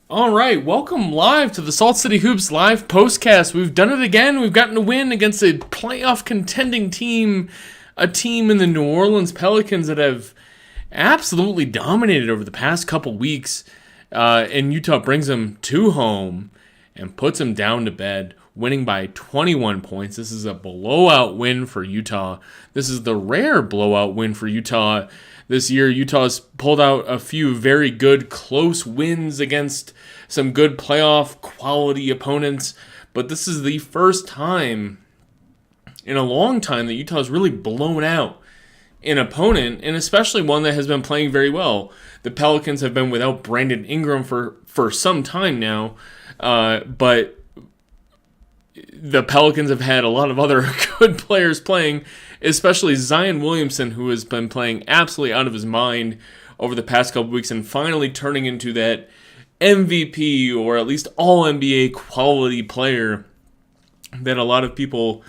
All right, welcome live to the Salt City Hoops live postcast. We've done it again. We've gotten a win against a playoff contending team, a team in the New Orleans Pelicans that have absolutely dominated over the past couple weeks. And Utah brings them to home and puts them down to bed, winning by 21 points. This is a blowout win for Utah. This is the rare blowout win for Utah this year. Utah's pulled out a few very good close wins against some good playoff quality opponents, but this is the first time in a long time that Utah's really blown out an opponent, and especially one that has been playing very well. The Pelicans have been without Brandon Ingram for some time now, but the Pelicans have had a lot of other good players playing, especially Zion Williamson, who has been playing absolutely out of his mind over the past couple weeks and finally turning into that MVP or at least all-NBA quality player that a lot of people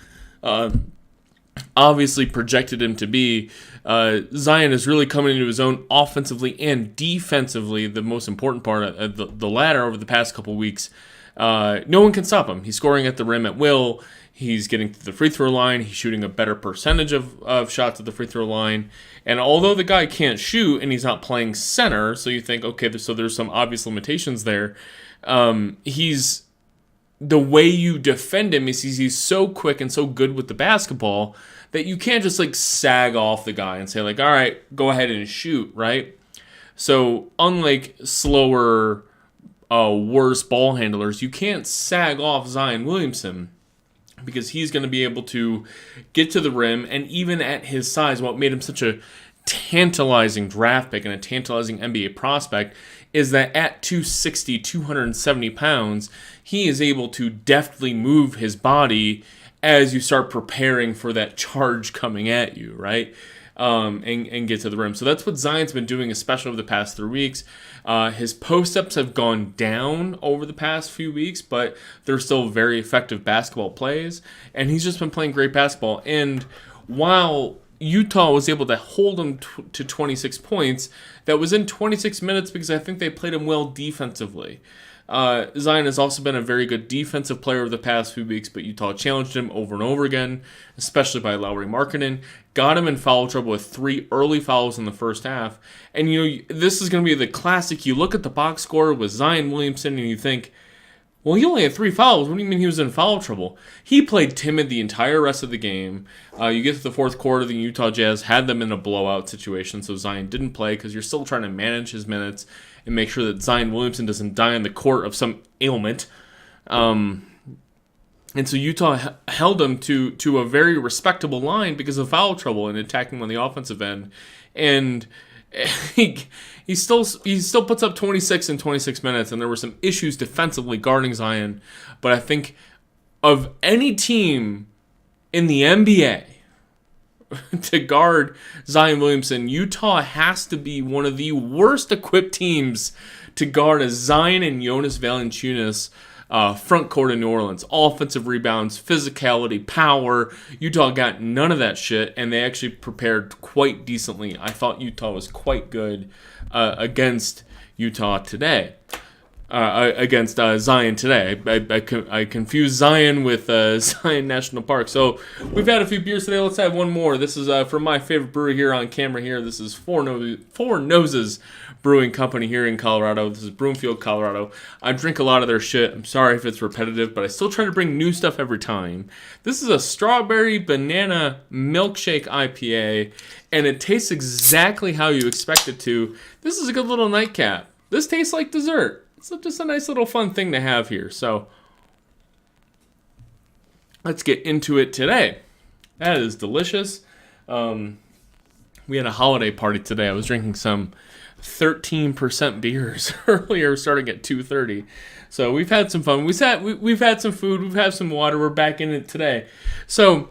obviously projected him to be. Zion is really coming into his own offensively and defensively, the most important part of the latter over the past couple weeks. No one can stop him. He's scoring at the rim at will. He's getting to the free throw line. He's shooting a better percentage of shots at the free throw line. And although the guy can't shoot and he's not playing center, so you think, okay, so there's some obvious limitations there. The way you defend him is he's so quick and so good with the basketball that you can't just like sag off the guy and say like, all right, go ahead and shoot, right? So unlike slower, worse ball handlers, you can't sag off Zion Williamson because he's going to be able to get to the rim, and even at his size, what made him such a tantalizing draft pick and a tantalizing NBA prospect is that at 260, 270 pounds, he is able to deftly move his body as you start preparing for that charge coming at you, right? And get to the rim. So that's what Zion's been doing, especially over the past 3 weeks. His post-ups have gone down over the past few weeks, but they're still very effective basketball plays. And he's just been playing great basketball. And while Utah was able to hold him to 26 points, that was in 26 minutes because I think they played him well defensively. Zion has also been a very good defensive player over the past few weeks, but Utah challenged him over and over again, especially by Lauri Markkanen. Got him in foul trouble with 3 early fouls in the first half. And, this is going to be the classic. You look at the box score with Zion Williamson and you think, well, he only had 3 fouls. What do you mean he was in foul trouble? He played timid the entire rest of the game. You get to the fourth quarter, the Utah Jazz had them in a blowout situation, so Zion didn't play because you're still trying to manage his minutes and make sure that Zion Williamson doesn't die on the court of some ailment. And so Utah held him to a very respectable line because of foul trouble and attacking on the offensive end. And he still puts up 26 in 26 minutes, and there were some issues defensively guarding Zion. But I think of any team in the NBA to guard Zion Williamson, Utah has to be one of the worst equipped teams to guard a Zion and Jonas Valanciunas front court in New Orleans. Offensive rebounds, physicality, power. Utah got none of that shit, and they actually prepared quite decently. I thought Utah was quite good against Utah today. Against Zion today. I confused Zion with Zion National Park. So we've had a few beers today. Let's have one more. This is from my favorite brewery here on camera here. This is Four Noses Brewing Company here in Colorado. This is Broomfield, Colorado. I drink a lot of their shit. I'm sorry if it's repetitive, but I still try to bring new stuff every time. This is a strawberry banana milkshake IPA, and it tastes exactly how you expect it to. This is a good little nightcap. This tastes like dessert. It's just a nice little fun thing to have here. So let's get into it today. That is delicious. We had a holiday party today. I was drinking some 13% beers earlier, starting at 2:30. So we've had some fun. We've had some food. We've had some water. We're back in it today. So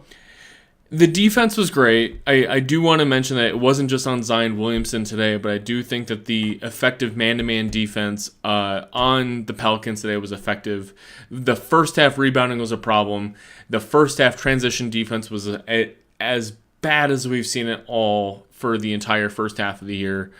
the defense was great. I do want to mention that it wasn't just on Zion Williamson today, but I do think that the effective man-to-man defense on the Pelicans today was effective. The first half rebounding was a problem. The first half transition defense was as bad as we've seen it all for the entire first half of the year.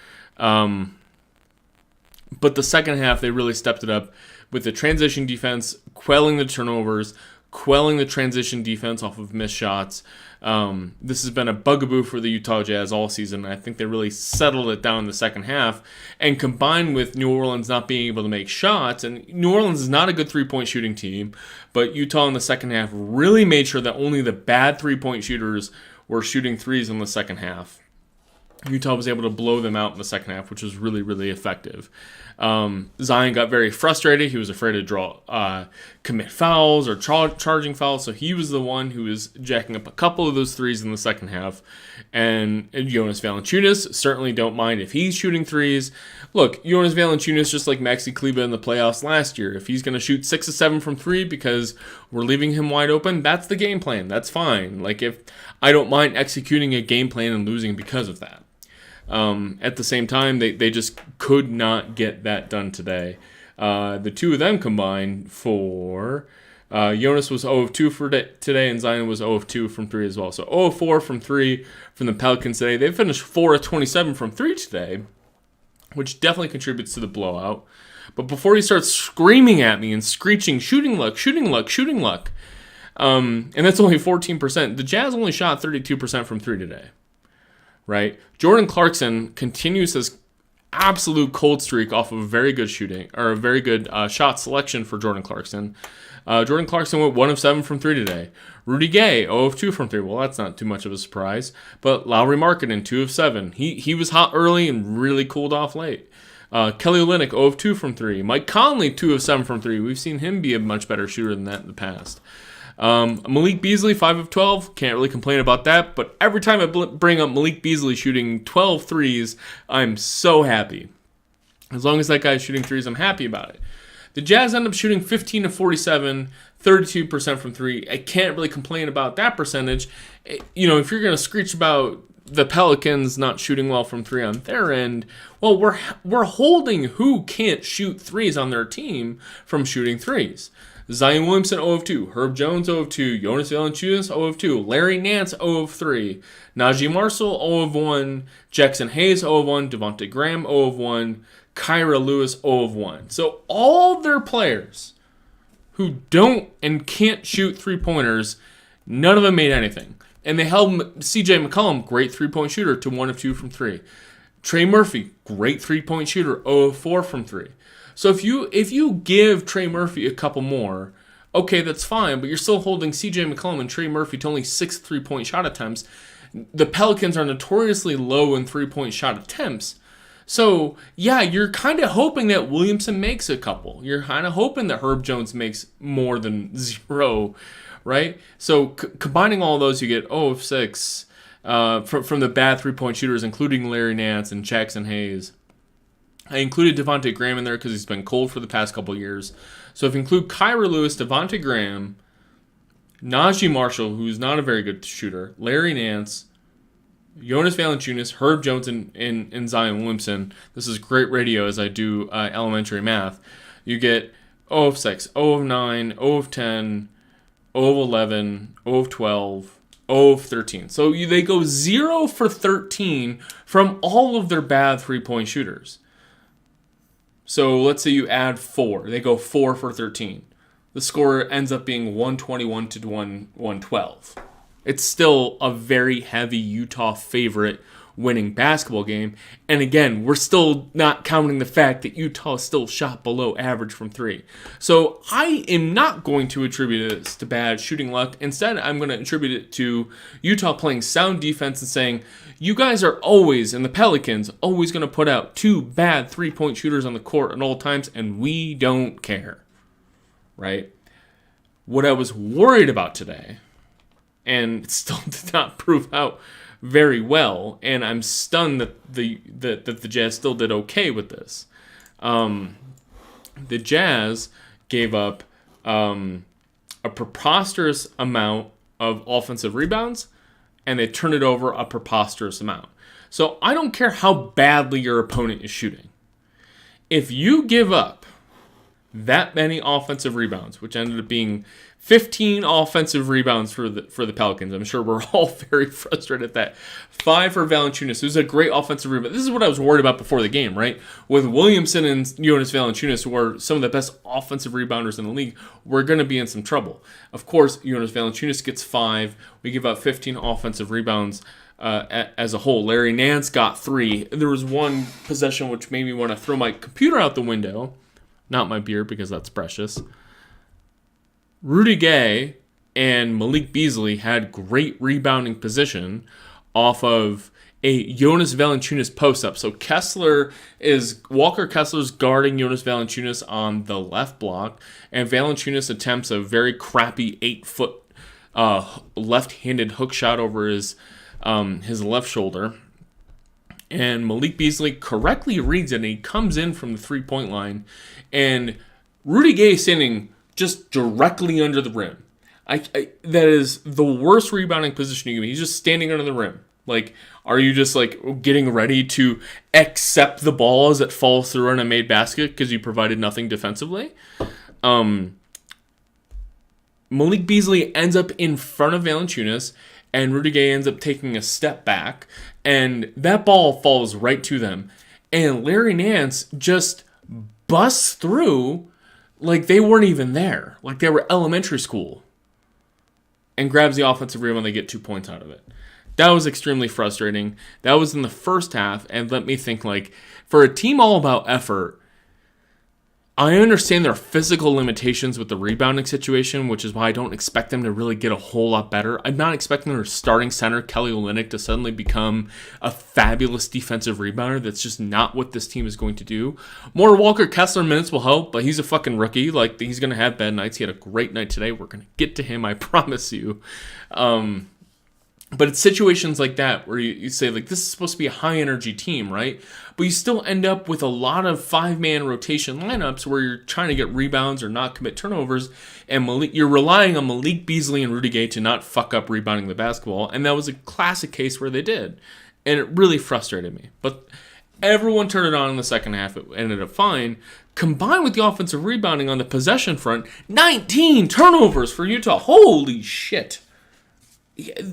But the second half, they really stepped it up with the transition defense, quelling the turnovers, quelling the transition defense off of missed shots. This has been a bugaboo for the Utah Jazz all season. I think they really settled it down in the second half. And combined with New Orleans not being able to make shots, and New Orleans is not a good three-point shooting team, but Utah in the second half really made sure that only the bad three-point shooters were shooting threes in the second half. Utah was able to blow them out in the second half, which was really, really effective. Zion got very frustrated. He was afraid to commit fouls or charging fouls, so he was the one who was jacking up a couple of those threes in the second half. And Jonas Valanciunas, certainly don't mind if he's shooting threes. Look, Jonas Valanciunas, just like Maxi Kleber in the playoffs last year, if he's going to shoot 6 or 7 from 3 because we're leaving him wide open, that's the game plan. That's fine. Like, if I don't mind executing a game plan and losing because of that. At the same time, they just could not get that done today. The two of them combined for Jonas was 0 of 2 for today, and Zion was 0 of 2 from 3 as well. So 0 of 4 from 3 from the Pelicans today. They finished 4 of 27 from 3 today, which definitely contributes to the blowout. But before he starts screaming at me and screeching, shooting luck, shooting luck, shooting luck, and that's only 14%. The Jazz only shot 32% from 3 today. Right, Jordan Clarkson continues his absolute cold streak off of a very good shooting, or a very good shot selection for Jordan Clarkson. Jordan Clarkson went 1 of 7 from 3 today. Rudy Gay, 0 of 2 from 3. Well, that's not too much of a surprise. But Lauri Markkanen, 2 of 7. He was hot early and really cooled off late. Kelly Olynyk, 0 of 2 from 3. Mike Conley, 2 of 7 from 3. We've seen him be a much better shooter than that in the past. Malik Beasley, 5 of 12. Can't really complain about that. But every time I bring up Malik Beasley shooting 12 threes, I'm so happy. As long as that guy's shooting threes, I'm happy about it. The Jazz end up shooting 15 of 47, 32% from 3. I can't really complain about that percentage. You know, if you're going to screech about the Pelicans not shooting well from 3 on their end, well, we're holding who can't shoot threes on their team from shooting threes. Zion Williamson, 0 of 2. Herb Jones, 0 of 2. Jonas Valanciunas, 0 of 2. Larry Nance, 0 of 3. Najee Marshall, 0 of 1. Jackson Hayes, 0 of 1. Devontae Graham, 0 of 1. Kyra Lewis, 0 of 1. So all their players who don't and can't shoot three-pointers, none of them made anything. And they held C.J. McCollum, great three-point shooter, to 1 of 2 from 3. Trey Murphy, great three-point shooter, 0 of 4 from 3. So if you give Trey Murphy a couple more, okay, that's fine, but you're still holding C.J. McCollum and Trey Murphy to only 6 3-point shot attempts. The Pelicans are notoriously low in 3-point shot attempts. So, yeah, you're kind of hoping that Williamson makes a couple. You're kind of hoping that Herb Jones makes more than 0, right? So combining all those, you get 0 of 6 from the bad 3-point shooters, including Larry Nance and Jackson Hayes. I included Devontae Graham in there because he's been cold for the past couple of years. So if you include Kyra Lewis, Devontae Graham, Najee Marshall, who's not a very good shooter, Larry Nance, Jonas Valanciunas, Herb Jones, and Zion Williamson. This is great radio as I do elementary math. You get 0 of 6, 0 of 9, 0 of 10, 0 of 11, 0 of 12, 0 of 13. So they go 0 for 13 from all of their bad 3-point shooters. So let's say you add 4. They go 4 for 13. The score ends up being 121 to 112. It's still a very heavy Utah favorite winning basketball game. And again, we're still not counting the fact that Utah still shot below average from 3. So I am not going to attribute this to bad shooting luck. Instead, I'm going to attribute it to Utah playing sound defense and saying, you guys are always, and the Pelicans, always going to put out 2 bad 3-point shooters on the court at all times, and we don't care. Right? What I was worried about today, and it still did not prove out very well, and I'm stunned that the Jazz still did okay with this. The Jazz gave up a preposterous amount of offensive rebounds, and they turned it over a preposterous amount. So I don't care how badly your opponent is shooting. If you give up that many offensive rebounds, which ended up being 15 offensive rebounds for the Pelicans. I'm sure we're all very frustrated at that. 5 for Valanciunas. It was a great offensive rebound. This is what I was worried about before the game, right? With Williamson and Jonas Valanciunas, who are some of the best offensive rebounders in the league, we're going to be in some trouble. Of course, Jonas Valanciunas gets 5. We give up 15 offensive rebounds as a whole. Larry Nance got 3. There was one possession which made me want to throw my computer out the window. Not my beer, because that's precious. Rudy Gay and Malik Beasley had great rebounding position off of a Jonas Valanciunas post-up. So Walker Kessler's guarding Jonas Valanciunas on the left block, and Valanciunas attempts a very crappy 8-foot left-handed hook shot over his left shoulder. And Malik Beasley correctly reads it, and he comes in from the three-point line, and Rudy Gay is standing just directly under the rim. That is the worst rebounding position you can be. He's just standing under the rim. Like, are you just like getting ready to accept the ball as it falls through on a made basket because you provided nothing defensively? Malik Beasley ends up in front of Valanciunas, and Rudy Gay ends up taking a step back, and that ball falls right to them. And Larry Nance just busts through like they weren't even there, like they were elementary school, and grabs the offensive rebound. They get 2 points out of it. That was extremely frustrating. That was in the first half, and let me think, like, for a team all about effort, I understand their physical limitations with the rebounding situation, which is why I don't expect them to really get a whole lot better. I'm not expecting their starting center, Kelly Olynyk, to suddenly become a fabulous defensive rebounder. That's just not what this team is going to do. More Walker Kessler minutes will help, but he's a fucking rookie. Like, he's going to have bad nights. He had a great night today. We're going to get to him, I promise you. But it's situations like that where you say, like, this is supposed to be a high-energy team, right? But you still end up with a lot of 5-man rotation lineups where you're trying to get rebounds or not commit turnovers, and you're relying on Malik Beasley and Rudy Gay to not fuck up rebounding the basketball, and that was a classic case where they did. And it really frustrated me. But everyone turned it on in the second half. It ended up fine. Combined with the offensive rebounding on the possession front, 19 turnovers for Utah. Holy shit.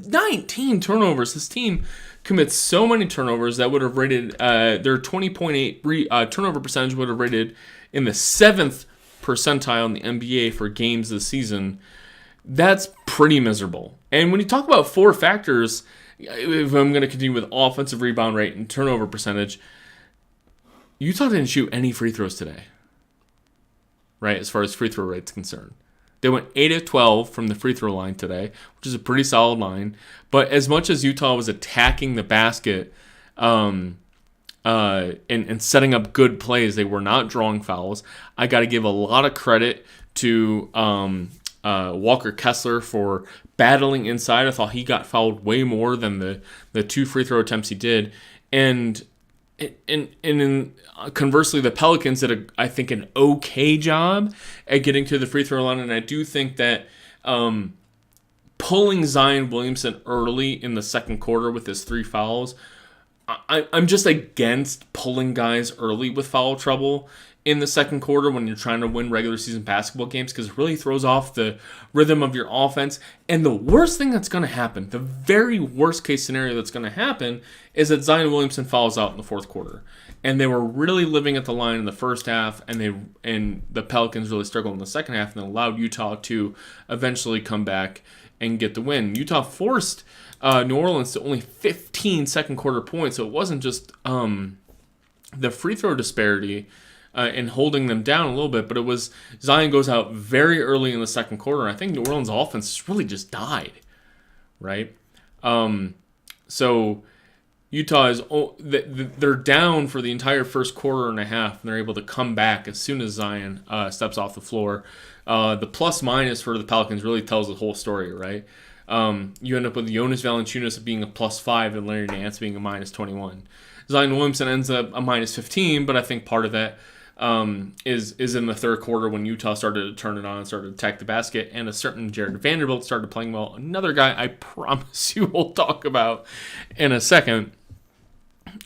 19 turnovers. This team commits so many turnovers that would have rated their 20.8 turnover percentage would have rated in the 7th percentile in the NBA for games this season. That's pretty miserable. And when you talk about 4 factors, if I'm going to continue with offensive rebound rate and turnover percentage, Utah didn't shoot any free throws today, right, as far as free throw rate's concerned. They went 8 of 12 from the free throw line today, which is a pretty solid line. But as much as Utah was attacking the basket and setting up good plays, they were not drawing fouls. I got to give a lot of credit to Walker Kessler for battling inside. I thought he got fouled way more than the 2 free throw attempts he did. And conversely, the Pelicans did, I think, an okay job at getting to the free throw line, and I do think that pulling Zion Williamson early in the second quarter with his 3 fouls, I'm just against pulling guys early with foul trouble in the second quarter when you're trying to win regular season basketball games, because it really throws off the rhythm of your offense. And the worst thing that's going to happen, the very worst case scenario that's going to happen, is that Zion Williamson fouls out in the fourth quarter. And they were really living at the line in the first half, and the Pelicans really struggled in the second half, and allowed Utah to eventually come back and get the win. Utah forced New Orleans to only 15 second quarter points, so it wasn't just the free throw disparity and holding them down a little bit, but it was Zion goes out very early in the second quarter. I think New Orleans' offense really just died, right? So Utah they're down for the entire first quarter and a half, and they're able to come back as soon as Zion steps off the floor. The plus minus for the Pelicans really tells the whole story, right? You end up with Jonas Valanciunas being a plus 5 and Larry Nance being a minus 21. Zion Williamson ends up a minus 15, but I think part of that is in the third quarter when Utah started to turn it on and started to attack the basket, and a certain Jared Vanderbilt started playing well. Another guy I promise you we'll talk about in a second.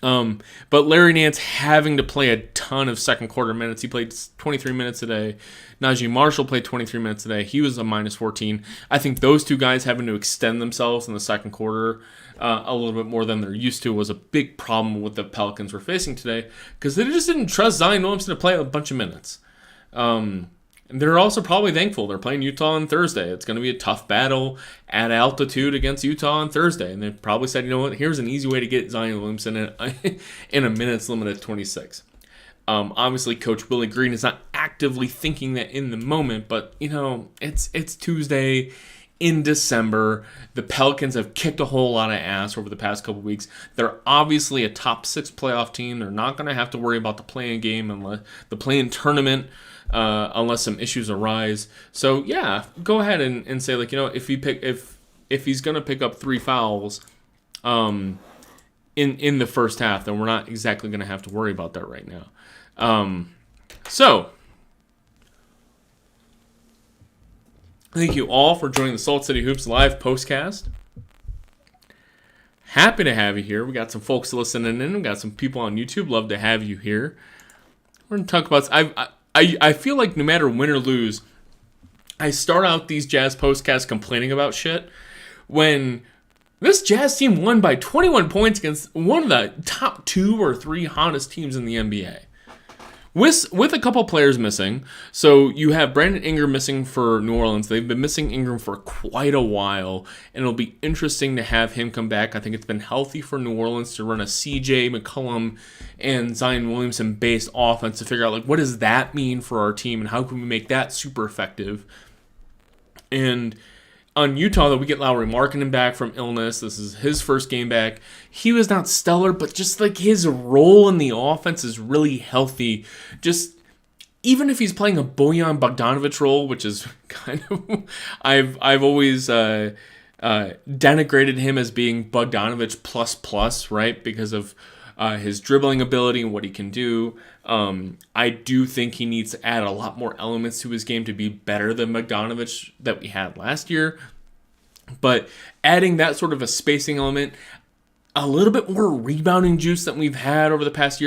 But Larry Nance having to play a ton of second quarter minutes. He played 23 minutes today. Najee Marshall played 23 minutes today. He was a minus 14. I think those two guys having to extend themselves in the second quarter a little bit more than they're used to was a big problem with the Pelicans were facing today because they just didn't trust Zion Williamson to play a bunch of minutes. And they're also probably thankful they're playing Utah on Thursday. It's going to be a tough battle at altitude against Utah on Thursday. And they probably said, you know what, here's an easy way to get Zion Williamson in a minutes limit at 26. Obviously, Coach Willie Green is not actively thinking that in the moment, but, it's Tuesday in December. The Pelicans have kicked a whole lot of ass over the past couple weeks. They're obviously a top 6 playoff team. They're not going to have to worry about the play-in game unless the play-in tournament, unless some issues arise. So yeah, go ahead and say if he's gonna pick up 3 fouls, in the first half, then we're not exactly gonna have to worry about that right now. So thank you all for joining the Salt City Hoops live postcast. Happy to have you here. We got some folks listening in. We got some people on YouTube. Love to have you here. We're gonna talk about. I feel like no matter win or lose, I start out these Jazz postcasts complaining about shit when this Jazz team won by 21 points against one of the top 2 or 3 hottest teams in the NBA. With a couple players missing. So you have Brandon Ingram missing for New Orleans. They've been missing Ingram for quite a while, and it'll be interesting to have him come back. I think it's been healthy for New Orleans to run a CJ McCollum and Zion Williamson based offense to figure out what does that mean for our team and how can we make that super effective. And on Utah, though, we get Lauri Markkanen back from illness. This is his first game back. He was not stellar, but just his role in the offense is really healthy. Just even if he's playing a Bojan Bogdanovic role, which is kind of I've always denigrated him as being Bogdanovic plus, right? Because of his dribbling ability and what he can do. I do think he needs to add a lot more elements to his game to be better than Bogdanovic that we had last year. But adding that sort of a spacing element, a little bit more rebounding juice than we've had over the past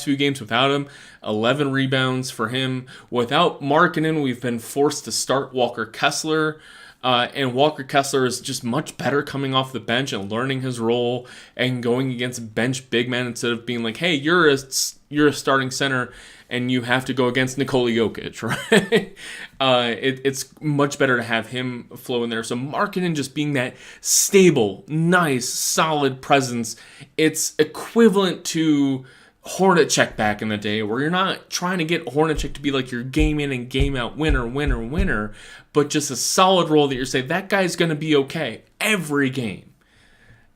few games without him. 11 rebounds for him. Without Markkanen, we've been forced to start Walker Kessler. And Walker Kessler is just much better coming off the bench and learning his role and going against bench big men instead of being like, hey, you're a starting center and you have to go against Nikola Jokic, right? It's much better to have him flow in there. So Markkanen just being that stable, nice, solid presence, it's equivalent to Hornacek back in the day, where you're not trying to get Hornacek to be like your game in and game out winner, but just a solid role that you're saying that guy's going to be okay every game.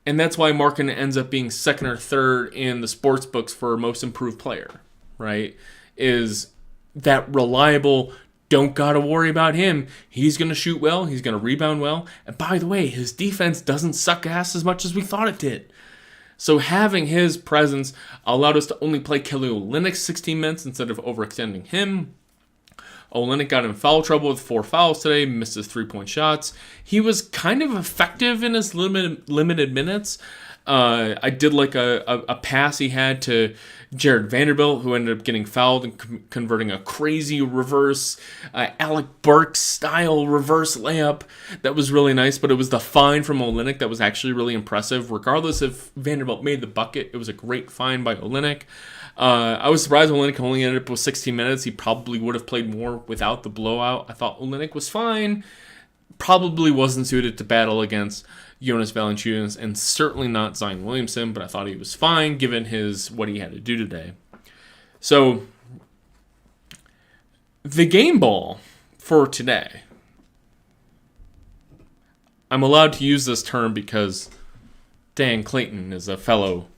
And that's why Markkanen ends up being second or third in the sports books for most improved player, right? Is that reliable, don't got to worry about him. He's going to shoot well, he's going to rebound well. And by the way, his defense doesn't suck ass as much as we thought it did. So having his presence allowed us to only play Kelly Olynyk 16 minutes instead of overextending him. Olynyk got in foul trouble with 4 fouls today, missed his 3-point shots. He was kind of effective in his limited minutes. I did like a pass he had to Jared Vanderbilt, who ended up getting fouled and converting a crazy reverse, Alec Burks style reverse layup. That was really nice, but it was the find from Olynyk that was actually really impressive. Regardless if Vanderbilt made the bucket, it was a great find by Olynyk. I was surprised Olynyk only ended up with 16 minutes. He probably would have played more without the blowout. I thought Olynyk was fine. Probably wasn't suited to battle against Jonas Valanciunas and certainly not Zion Williamson, but I thought he was fine given what he had to do today. So the game ball for today, I'm allowed to use this term because Dan Clayton is a fellow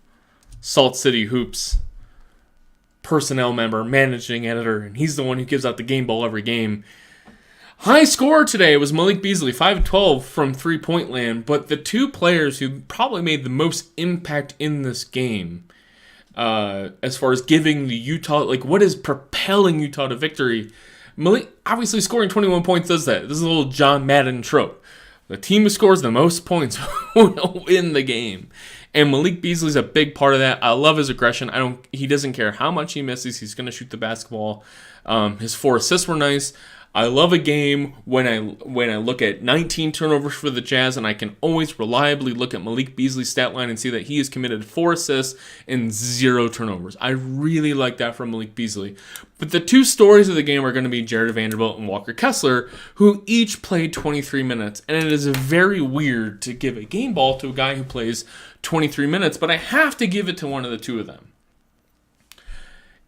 Salt City Hoops personnel member, managing editor, and he's the one who gives out the game ball every game. High score today was Malik Beasley, 5-12 from three-point land, but the two players who probably made the most impact in this game, as far as giving the Utah, what is propelling Utah to victory, Malik, obviously scoring 21 points does that. This is a little John Madden trope. The team who scores the most points will win the game. And Malik Beasley's a big part of that. I love his aggression. He doesn't care how much he misses. He's going to shoot the basketball. His 4 assists were nice. I love a game when I look at 19 turnovers for the Jazz, and I can always reliably look at Malik Beasley's stat line and see that he has committed 4 assists and 0 turnovers. I really like that from Malik Beasley. But the 2 stories of the game are going to be Jared Vanderbilt and Walker Kessler, who each played 23 minutes. And it is very weird to give a game ball to a guy who plays 23 minutes, but I have to give it to one of the 2 of them.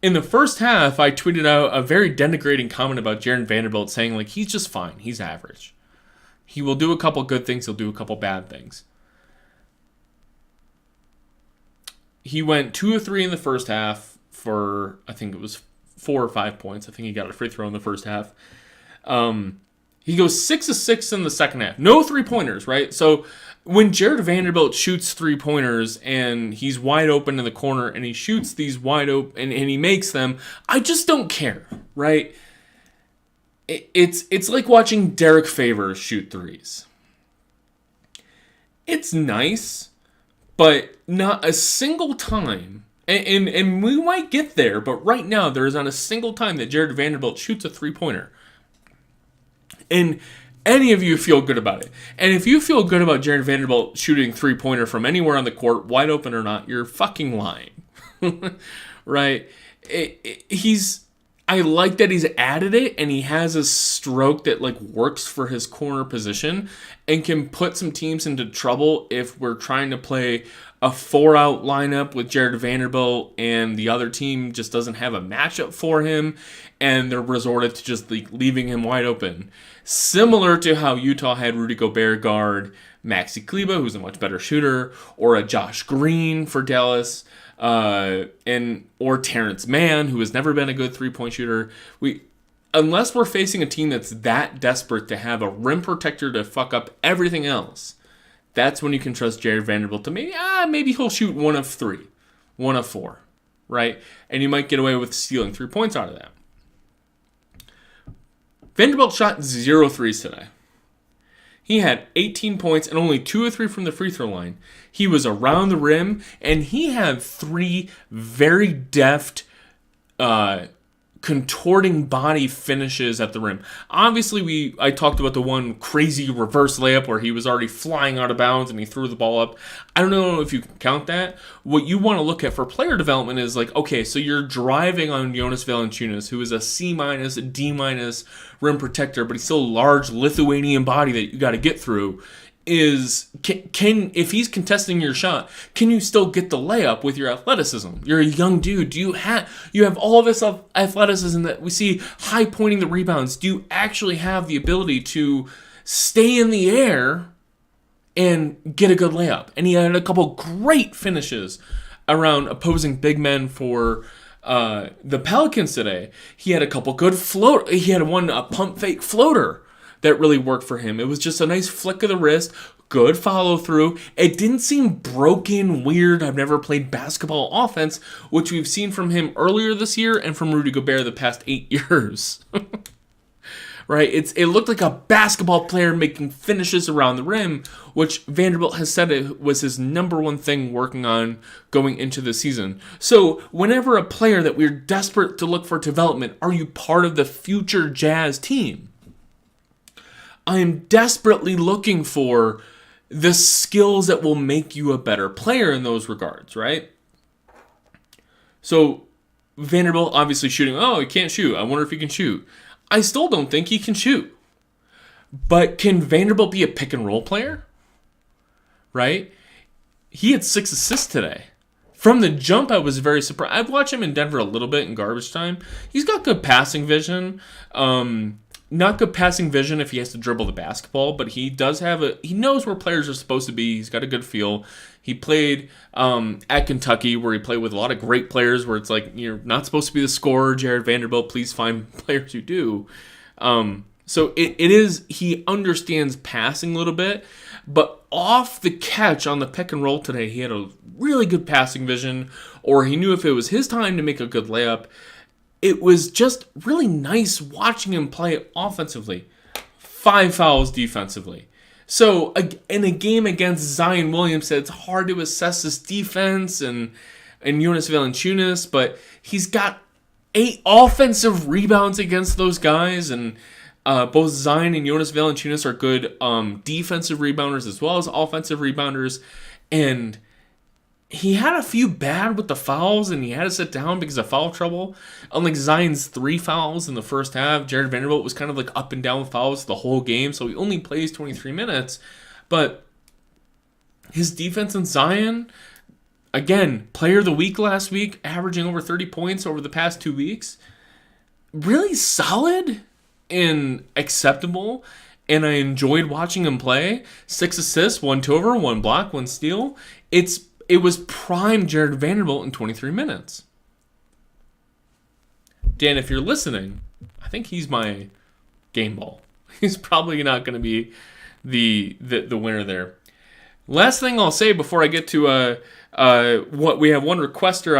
In the first half, I tweeted out a very denigrating comment about Jared Vanderbilt saying, like, he's just fine. He's average. He will do a couple good things. He'll do a couple bad things. He went 2 of 3 in the first half for, I think it was 4 or 5 points. I think he got a free throw in the first half. He goes 6 of 6 in the second half. No 3-pointers, right? So when Jared Vanderbilt shoots 3-pointers and he's wide open in the corner and he shoots these wide open and he makes them, I just don't care, right? It's like watching Derek Favors shoot threes. It's nice, but not a single time. And we might get there, but right now there is not a single time that Jared Vanderbilt shoots a 3-pointer. And any of you feel good about it. And if you feel good about Jared Vanderbilt shooting 3-pointer from anywhere on the court, wide open or not, you're fucking lying. Right? I like that he's added it, and he has a stroke that like works for his corner position and can put some teams into trouble if we're trying to play a 4-out lineup with Jared Vanderbilt and the other team just doesn't have a matchup for him and they're resorted to just like leaving him wide open. Similar to how Utah had Rudy Gobert guard Maxi Kleber, who's a much better shooter, or a Josh Green for Dallas, or Terrence Mann, who has never been a good 3-point shooter. Unless we're facing a team that's that desperate to have a rim protector to fuck up everything else, that's when you can trust Jared Vanderbilt to maybe he'll shoot 1 of 3, 1 of 4, right? And you might get away with stealing 3 points out of that. Vanderbilt shot 0 threes today. He had 18 points and only 2 of 3 from the free throw line. He was around the rim, and he had 3 very deft contorting body finishes at the rim. Obviously, I talked about the one crazy reverse layup where he was already flying out of bounds and he threw the ball up. I don't know if you can count that. What you want to look at for player development is like, okay, so you're driving on Jonas Valanciunas, who is a C-, a D- rim protector, but he's still a large Lithuanian body that you got to get through. If he's contesting your shot, can you still get the layup with your athleticism? You're a young dude. You have all this athleticism that we see high pointing the rebounds. Do you actually have the ability to stay in the air and get a good layup? And he had a couple great finishes around opposing big men for the Pelicans today. He had a couple good He had a pump fake floater that really worked for him. It was just a nice flick of the wrist, good follow through. It didn't seem broken, weird. I've never played basketball offense, which we've seen from him earlier this year and from Rudy Gobert the past 8 years. Right? It looked like a basketball player making finishes around the rim, which Vanderbilt has said it was his number one thing working on going into the season. So whenever a player that we're desperate to look for development, are you part of the future Jazz team? I am desperately looking for the skills that will make you a better player in those regards, right? So Vanderbilt obviously shooting, he can't shoot. I wonder if he can shoot. I still don't think he can shoot. But can Vanderbilt be a pick and roll player? Right? He had 6 assists today. From the jump, I was very surprised. I've watched him in Denver a little bit in garbage time. He's got good passing vision. Not good passing vision if he has to dribble the basketball, but he does have he knows where players are supposed to be. He's got a good feel. He played at Kentucky where he played with a lot of great players where it's like, you're not supposed to be the scorer, Jared Vanderbilt. Please find players who do. So he understands passing a little bit, but off the catch on the pick and roll today, he had a really good passing vision, or he knew if it was his time to make a good layup. It was just really nice watching him play offensively. 5 fouls defensively. So in a game against Zion Williamson, it's hard to assess his defense and Jonas Valanciunas, but he's got 8 offensive rebounds against those guys, and both Zion and Jonas Valanciunas are good defensive rebounders as well as offensive rebounders, and he had a few bad with the fouls, and he had to sit down because of foul trouble. Unlike Zion's 3 fouls in the first half, Jared Vanderbilt was kind of like up and down with fouls the whole game, so he only plays 23 minutes. But his defense in Zion, again, player of the week last week, averaging over 30 points over the past 2 weeks. Really solid and acceptable, and I enjoyed watching him play. 6 assists, 1 turnover, 1 block, 1 steal. It was prime Jared Vanderbilt in 23 minutes. Dan, if you're listening, I think he's my game ball. He's probably not going to be the winner there. Last thing I'll say before I get to what we have one requester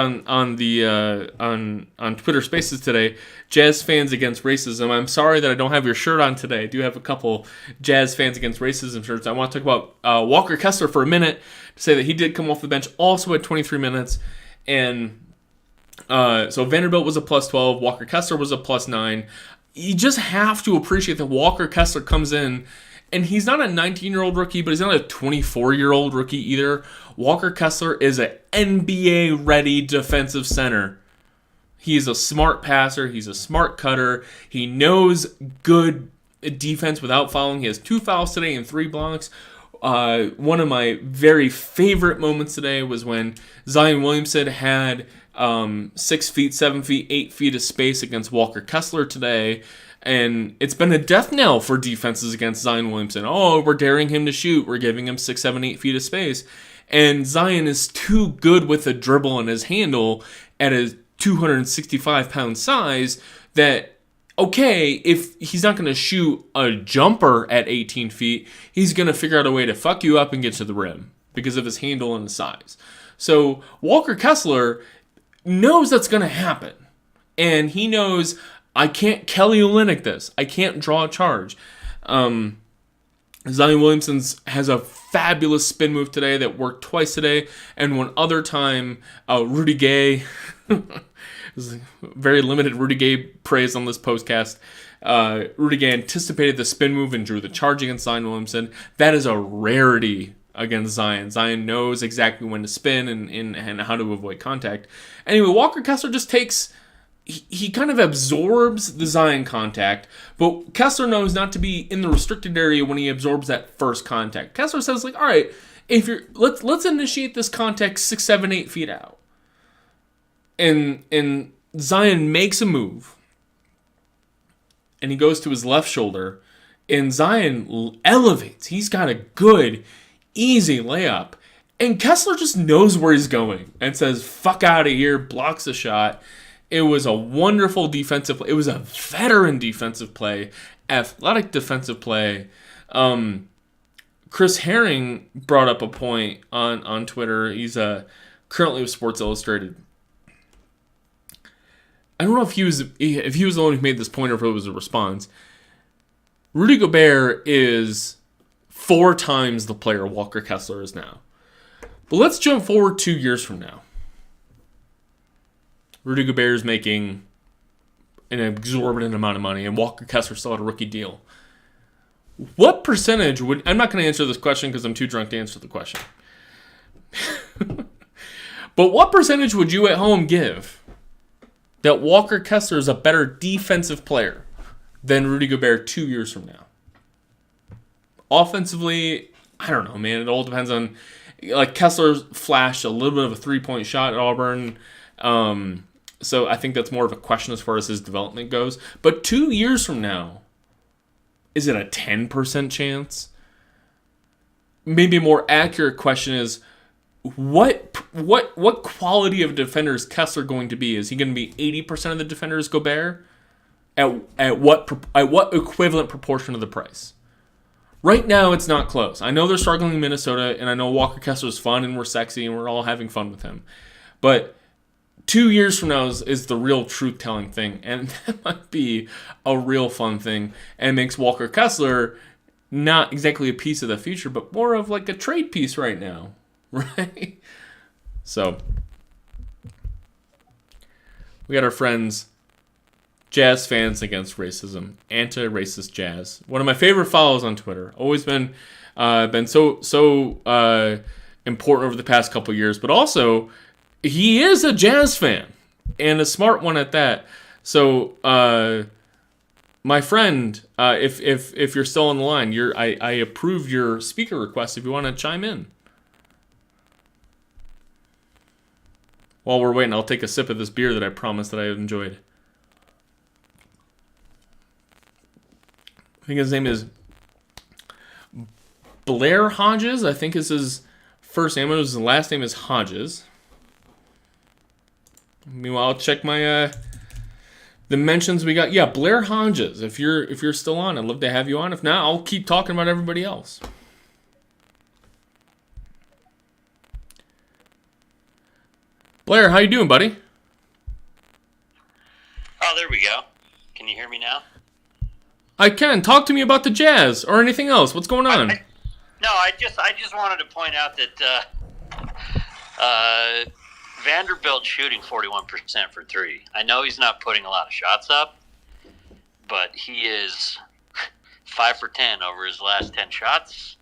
on Twitter Spaces today. Jazz fans against racism. I'm sorry that I don't have your shirt on today. I do have a couple Jazz fans against racism shirts. I want to talk about Walker Kessler for a minute to say that he did come off the bench also at 23 minutes, and so Vanderbilt was a plus 12. Walker Kessler was a plus 9. You just have to appreciate that Walker Kessler comes in. And he's not a 19-year-old rookie, but he's not a 24-year-old rookie either. Walker Kessler is an NBA-ready defensive center. He's a smart passer. He's a smart cutter. He knows good defense without fouling. He has 2 fouls today and 3 blocks. One of my very favorite moments today was when Zion Williamson had 6 feet, 7 feet, 8 feet of space against Walker Kessler today. And it's been a death knell for defenses against Zion Williamson. Oh, we're daring him to shoot. We're giving him 6, 7, 8 feet of space. And Zion is too good with a dribble and his handle at a 265-pound size that, okay, if he's not going to shoot a jumper at 18 feet, he's going to figure out a way to fuck you up and get to the rim because of his handle and his size. So Walker Kessler knows that's going to happen. And he knows, I can't Kelly Olynyk this. I can't draw a charge. Zion Williamson has a fabulous spin move today that worked twice today, and one other time, Rudy Gay. Very limited Rudy Gay praise on this postcast. Rudy Gay anticipated the spin move and drew the charge against Zion Williamson. That is a rarity against Zion. Zion knows exactly when to spin and how to avoid contact. Anyway, Walker Kessler just takes... He kind of absorbs the Zion contact, but Kessler knows not to be in the restricted area when he absorbs that first contact. Kessler says, like, all right, let's initiate this contact 6, 7, 8 feet out. And Zion makes a move, and he goes to his left shoulder, and Zion elevates. He's got a good, easy layup, and Kessler just knows where he's going and says, fuck out of here, blocks the shot. It was a wonderful defensive play. It was a veteran defensive play, athletic defensive play. Chris Herring brought up a point on Twitter. He's currently with Sports Illustrated. I don't know if he was the one who made this point or if it was a response. Rudy Gobert is 4 times the player Walker Kessler is now. But let's jump forward 2 years from now. Rudy Gobert is making an exorbitant amount of money, and Walker Kessler still had a rookie deal. What percentage would... I'm not going to answer this question because I'm too drunk to answer the question. But what percentage would you at home give that Walker Kessler is a better defensive player than Rudy Gobert 2 years from now? Offensively, I don't know, man. It all depends on... Like, Kessler flashed a little bit of a three-point shot at Auburn. So I think that's more of a question as far as his development goes. But 2 years from now, is it a 10% chance? Maybe a more accurate question is, what quality of defender is Kessler going to be? Is he going to be 80% of the defenders Gobert? At what equivalent proportion of the price? Right now, it's not close. I know they're struggling in Minnesota, and I know Walker Kessler's fun, and we're sexy, and we're all having fun with him. But 2 years from now is the real truth-telling thing, and that might be a real fun thing, and makes Walker Kessler not exactly a piece of the future, but more of like a trade piece right now, right? So we got our friends, Jazz fans against racism, anti-racist Jazz. One of my favorite follows on Twitter. Always been so important over the past couple years, but also he is a Jazz fan and a smart one at that. So my friend, if you're still on the line, I approved your speaker request if you want to chime in. While we're waiting, I'll take a sip of this beer that I promised that I enjoyed. I think his name is Blair Hodges. I think is his first name. His last name is Hodges. Meanwhile, I'll check my the mentions we got. Yeah, Blair Hodges. If you're still on, I'd love to have you on. If not, I'll keep talking about everybody else. Blair, how you doing, buddy? Oh, there we go. Can you hear me now? I can. Talk to me about the Jazz or anything else. What's going on? I just wanted to point out that Vanderbilt's shooting 41% for three. I know he's not putting a lot of shots up, but he is 5 for 10 over his last 10 shots.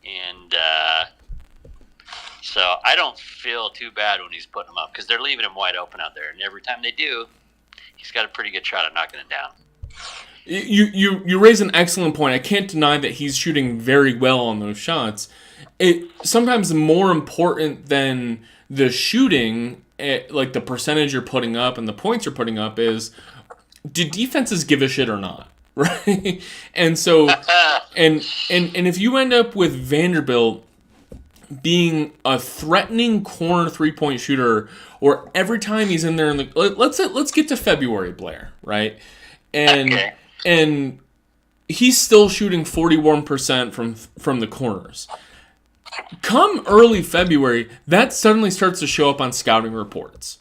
And so I don't feel too bad when he's putting them up because they're leaving him wide open out there. And every time they do, he's got a pretty good shot at knocking it down. You raise an excellent point. I can't deny that he's shooting very well on those shots. It sometimes more important than the shooting, like the percentage you're putting up and the points you're putting up, is do defenses give a shit or not, right? And so, and if you end up with Vanderbilt being a threatening corner 3-point shooter, or every time he's in there in the let's get to February, Blair, right? And he's still shooting 41% from the corners. Come early February, that suddenly starts to show up on scouting reports.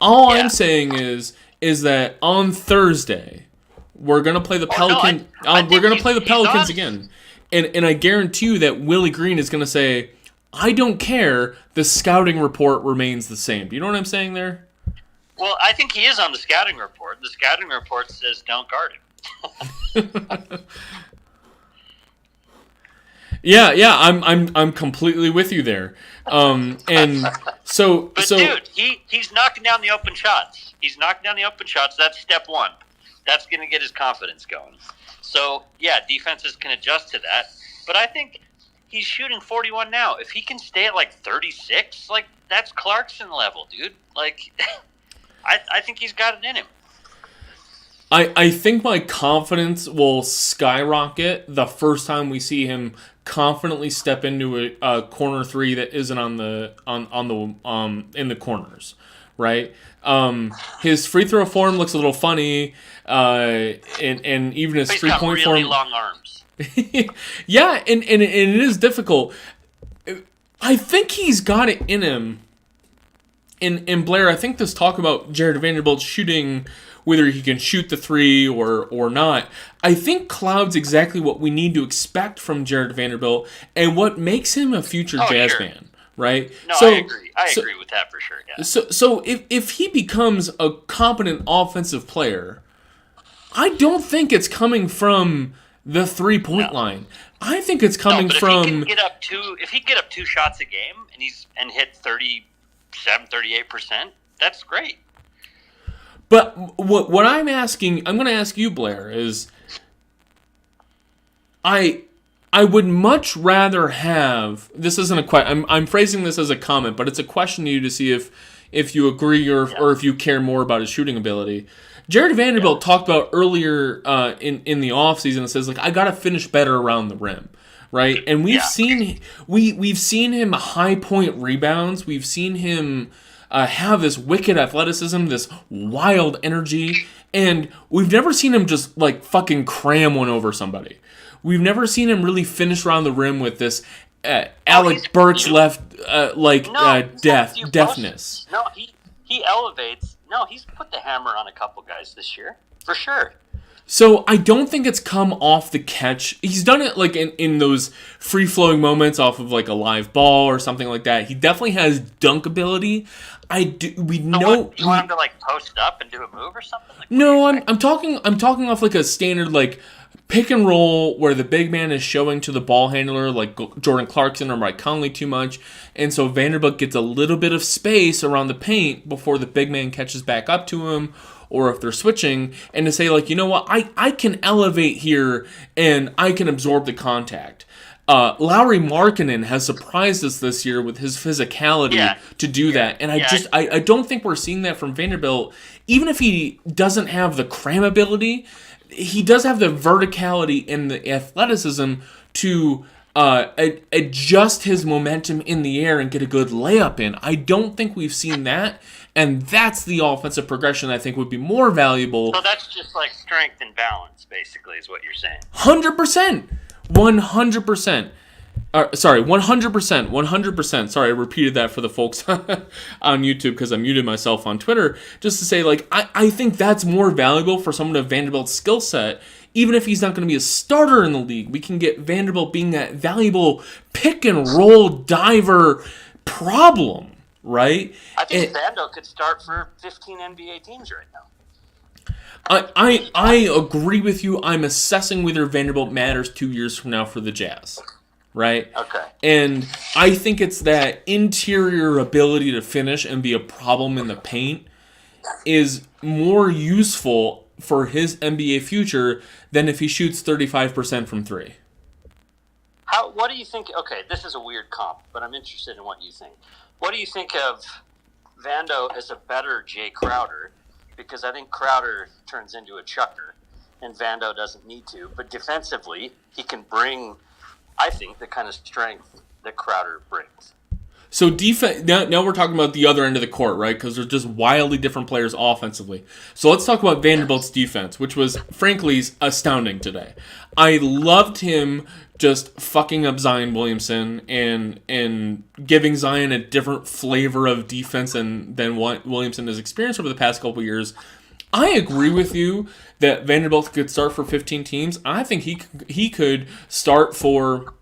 All I'm saying is that on Thursday we're gonna play the Pelicans. We're gonna play the Pelicans again, and I guarantee you that Willie Green is gonna say, "I don't care. The scouting report remains the same." Do you know what I'm saying there? Well, I think he is on the scouting report. The scouting report says don't guard him. Yeah, I'm completely with you there. And so, dude, he's knocking down the open shots. He's knocking down the open shots. That's step one. That's going to get his confidence going. So yeah, defenses can adjust to that. But I think he's shooting 41 now. If he can stay at like 36, like that's Clarkson level, dude. Like, I think he's got it in him. I think my confidence will skyrocket the first time we see him confidently step into a corner three that isn't in the corners, right? His free throw form looks a little funny, and even his 3-point really form. Long arms. Yeah, and it is difficult. I think he's got it in him. And Blair, I think this talk about Jared Vanderbilt shooting, whether he can shoot the three or not, I think clouds exactly what we need to expect from Jared Vanderbilt and what makes him a future Jazz fan, right? No, I agree. I agree with that for sure. Yeah. So if he becomes a competent offensive player, I don't think it's coming from the 3-point line. I think it's coming from. If he get up two shots a game and hit 38%, that's great. But what I'm asking, I'm going to ask you, Blair, is I would much rather have, this isn't a question, I'm phrasing this as a comment, but it's a question to you to see if you agree or if you care more about his shooting ability. Jared Vanderbilt talked about earlier in the offseason, and says, like, I got to finish better around the rim. Right, and we've seen him high point rebounds. We've seen him have this wicked athleticism, this wild energy, and we've never seen him just like fucking cram one over somebody. We've never seen him really finish around the rim with this Alec Burks deftness. No, he elevates. No, he's put the hammer on a couple guys this year for sure. So I don't think it's come off the catch. He's done it like in those free-flowing moments off of like a live ball or something like that. He definitely has dunk ability. We So know. what, you want him to like post up and do a move or something? Like, No, I'm talking off like a standard like pick and roll where the big man is showing to the ball handler like Jordan Clarkson or Mike Conley too much, and so Vanderbilt gets a little bit of space around the paint before the big man catches back up to him, or if they're switching, and to say like, you know what, I can elevate here and I can absorb the contact. Lauri Markkanen has surprised us this year with his physicality to do that, and I don't think we're seeing that from Vanderbilt. Even if he doesn't have the cram ability, he does have the verticality and the athleticism to adjust his momentum in the air and get a good layup in. I don't think we've seen that, and that's the offensive progression I think would be more valuable. So that's just like strength and balance, basically, is what you're saying. 100%. 100%. Sorry, 100%. 100%. Sorry, I repeated that for the folks on YouTube because I muted myself on Twitter. Just to say, like, I think that's more valuable for someone of Vanderbilt's skill set. Even if he's not going to be a starter in the league, we can get Vanderbilt being that valuable pick and roll diver problem, right? I think Vando could start for 15 NBA teams right now. I agree with you. I'm assessing whether Vanderbilt matters 2 years from now for the Jazz, right? Okay. And I think it's that interior ability to finish and be a problem in the paint is more useful for his NBA future than if he shoots 35% from three. What do you think? Okay, this is a weird comp, but I'm interested in what you think. What do you think of Vando as a better Jay Crowder? Because I think Crowder turns into a chucker, and Vando doesn't need to. But defensively, he can bring, I think, the kind of strength that Crowder brings. So now we're talking about the other end of the court, right? Because they're just wildly different players offensively. So let's talk about Vanderbilt's defense, which was, frankly, astounding today. I loved him just fucking up Zion Williamson and giving Zion a different flavor of defense than what Williamson has experienced over the past couple of years. I agree with you that Vanderbilt could start for 15 teams. I think he could start for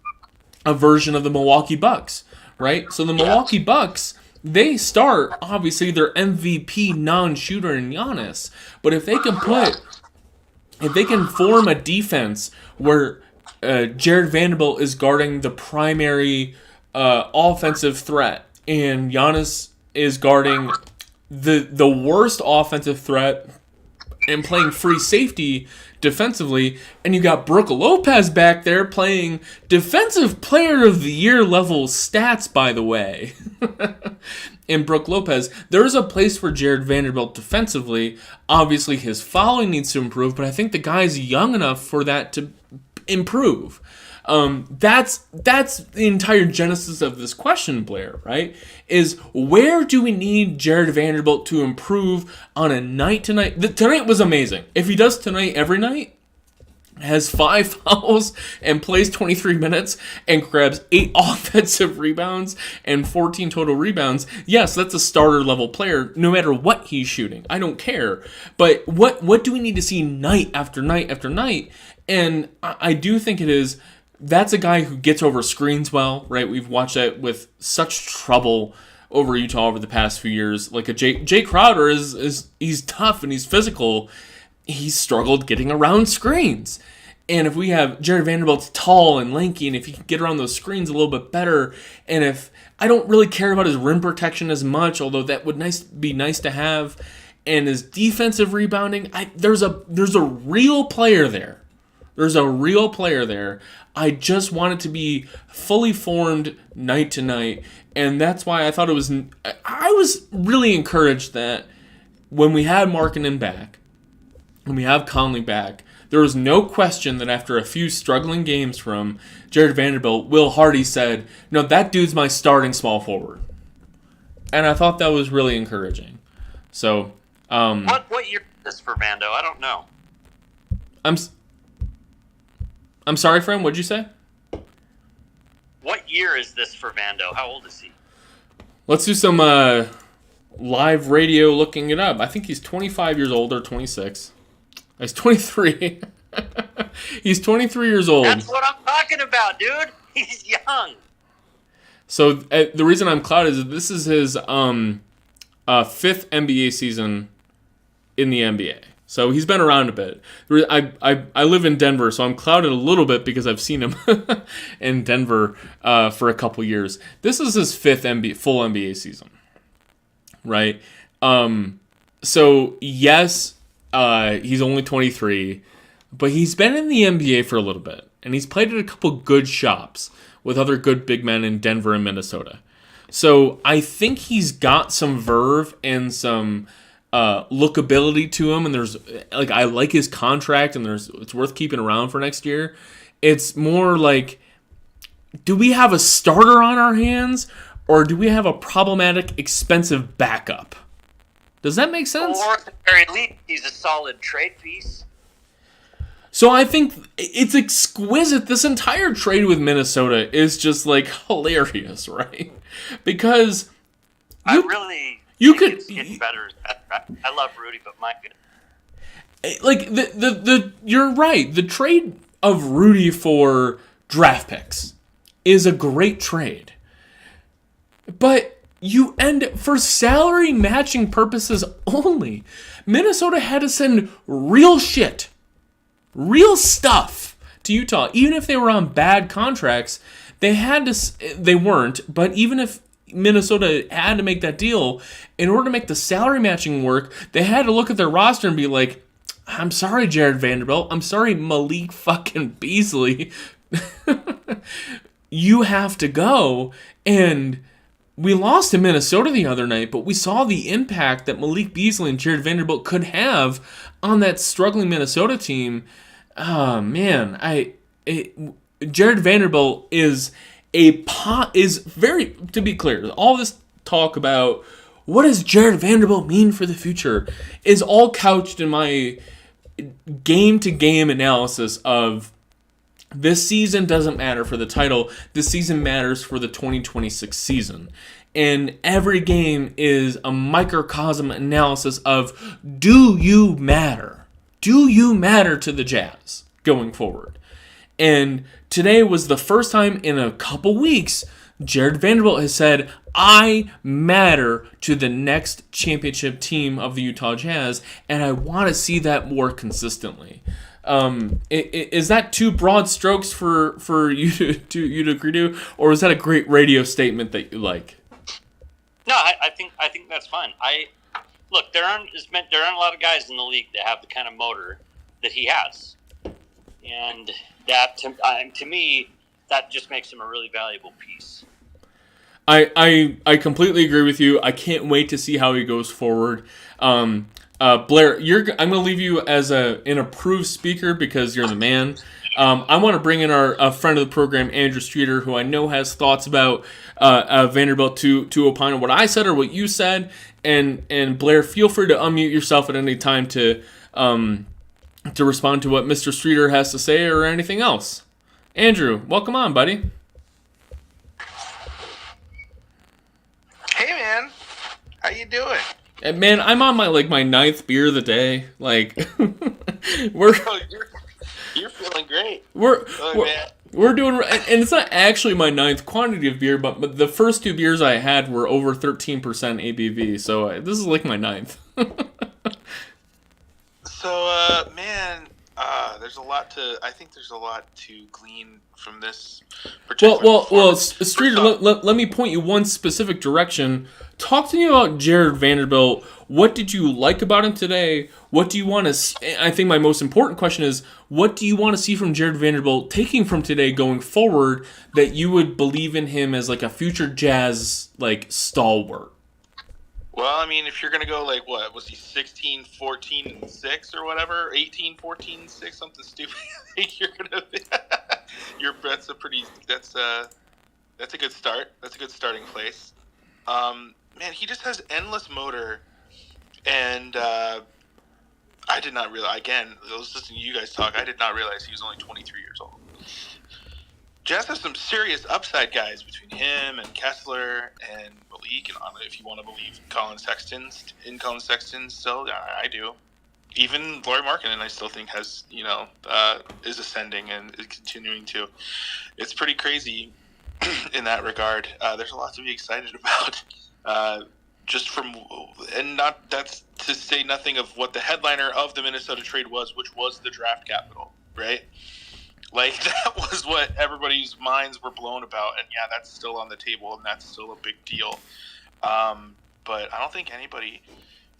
a version of the Milwaukee Bucks, right? So the Milwaukee Bucks, they start, obviously, their MVP non-shooter in Giannis. But if they can form a defense where Jared Vanderbilt is guarding the primary offensive threat, and Giannis is guarding the worst offensive threat and playing free safety defensively, and you got Brook Lopez back there playing Defensive Player of the Year level stats, by the way. And Brook Lopez, there is a place for Jared Vanderbilt defensively. Obviously, his fouling needs to improve, but I think the guy's young enough for that to improve. That's the entire genesis of this question, Blair, right? Is where do we need Jared Vanderbilt to improve on a night-to-night? Tonight was amazing. If he does tonight every night, has 5 fouls and plays 23 minutes and grabs 8 offensive rebounds and 14 total rebounds, yes, that's a starter-level player no matter what he's shooting. I don't care. But what do we need to see night after night after night? And I do think it is, that's a guy who gets over screens well, right? We've watched that with such trouble over Utah over the past few years. Like Jay Crowder he's tough and he's physical. He's struggled getting around screens. And if we have Jared Vanderbilt's tall and lanky, and if he can get around those screens a little bit better, and if I don't really care about his rim protection as much, although that would be nice to have, and his defensive rebounding, there's a real player there. There's a real player there. I just want it to be fully formed night to night, and that's why I thought it was. I was really encouraged that when we had Markkanen back, when we have Conley back, there was no question that after a few struggling games from Jared Vanderbilt, Will Hardy said, "No, that dude's my starting small forward," and I thought that was really encouraging. So, what year is this for Vando? I don't know. I'm sorry, friend. What'd you say? What year is this for Vando? How old is he? Let's do some live radio looking it up. I think he's 25 years old or 26. He's 23. He's 23 years old. That's what I'm talking about, dude. He's young. So the reason I'm clouded is that this is his fifth NBA season in the NBA. So he's been around a bit. I live in Denver, so I'm clouded a little bit because I've seen him in Denver for a couple years. This is his fifth full NBA season, right? So yes, he's only 23, but he's been in the NBA for a little bit, and he's played at a couple good shops with other good big men in Denver and Minnesota. So I think he's got some verve and some lookability to him, and there's like I like his contract, and it's worth keeping around for next year. It's more like, do we have a starter on our hands, or do we have a problematic, expensive backup? Does that make sense? Or at the very least, he's a solid trade piece. So I think it's exquisite. This entire trade with Minnesota is just like hilarious, right? Because I think it's getting better. I love Rudy, but my goodness. Like you're right. The trade of Rudy for draft picks is a great trade. But you end for salary matching purposes only. Minnesota had to send real shit, real stuff to Utah. Even if they were on bad contracts, they weren't, but even if Minnesota had to make that deal, in order to make the salary matching work, they had to look at their roster and be like, I'm sorry, Jared Vanderbilt. I'm sorry, Malik fucking Beasley. You have to go. And we lost to Minnesota the other night, but we saw the impact that Malik Beasley and Jared Vanderbilt could have on that struggling Minnesota team. Oh, man. Jared Vanderbilt is very, to be clear, all this talk about what does Jared Vanderbilt mean for the future is all couched in my game-to-game analysis of this season doesn't matter for the title. This season matters for the 2026 season. And every game is a microcosm analysis of, do you matter? Do you matter to the Jazz going forward? And today was the first time in a couple weeks Jared Vanderbilt has said, I matter to the next championship team of the Utah Jazz, and I want to see that more consistently. Is that too broad strokes for you to agree to, or is that a great radio statement that you like? No, I think that's fine. Look, there aren't a lot of guys in the league that have the kind of motor that he has, and that to me that just makes him a really valuable piece. I completely agree with you. I can't wait to see how he goes forward. Blair, I'm going to leave you as an approved speaker because you're the man. I want to bring in our friend of the program, Andrew Streeter, who I know has thoughts about Vanderbilt to opine on what I said or what you said. And Blair, feel free to unmute yourself at any time to respond to what Mr. Streeter has to say or anything else. Andrew, welcome on, buddy. Hey, man. How you doing? And man, I'm on my ninth beer of the day. Like, you're feeling great. We're doing, and it's not actually my ninth quantity of beer, but the first two beers I had were over 13% ABV, so this is like my ninth. So, man, I think there's a lot to glean from this particular Well, Streeter, let me point you one specific direction. Talk to me about Jared Vanderbilt. What did you like about him today? What do you want to? I think my most important question is, what do you want to see from Jared Vanderbilt taking from today going forward that you would believe in him as like a future Jazz like stalwart? Well, I mean, if you're going to go like, what, was he 16, 14, and 6 or whatever? 18, 14, 6, something stupid. I think you're going to that's a good start. That's a good starting place. Man, he just has endless motor, and I did not realize, again, I was listening to you guys talk, I did not realize he was only 23 years old. Jazz has some serious upside guys between him and Kessler and Malik, and if you want to believe Colin Sexton still, I do. even Lauri Markkanen, I still think has, is ascending and is continuing to. It's pretty crazy in that regard. There's a lot to be excited about. That's to say nothing of what the headliner of the Minnesota trade was, which was the draft capital, right? Like, that was what everybody's minds were blown about, and yeah, that's still on the table, and that's still a big deal. But I don't think anybody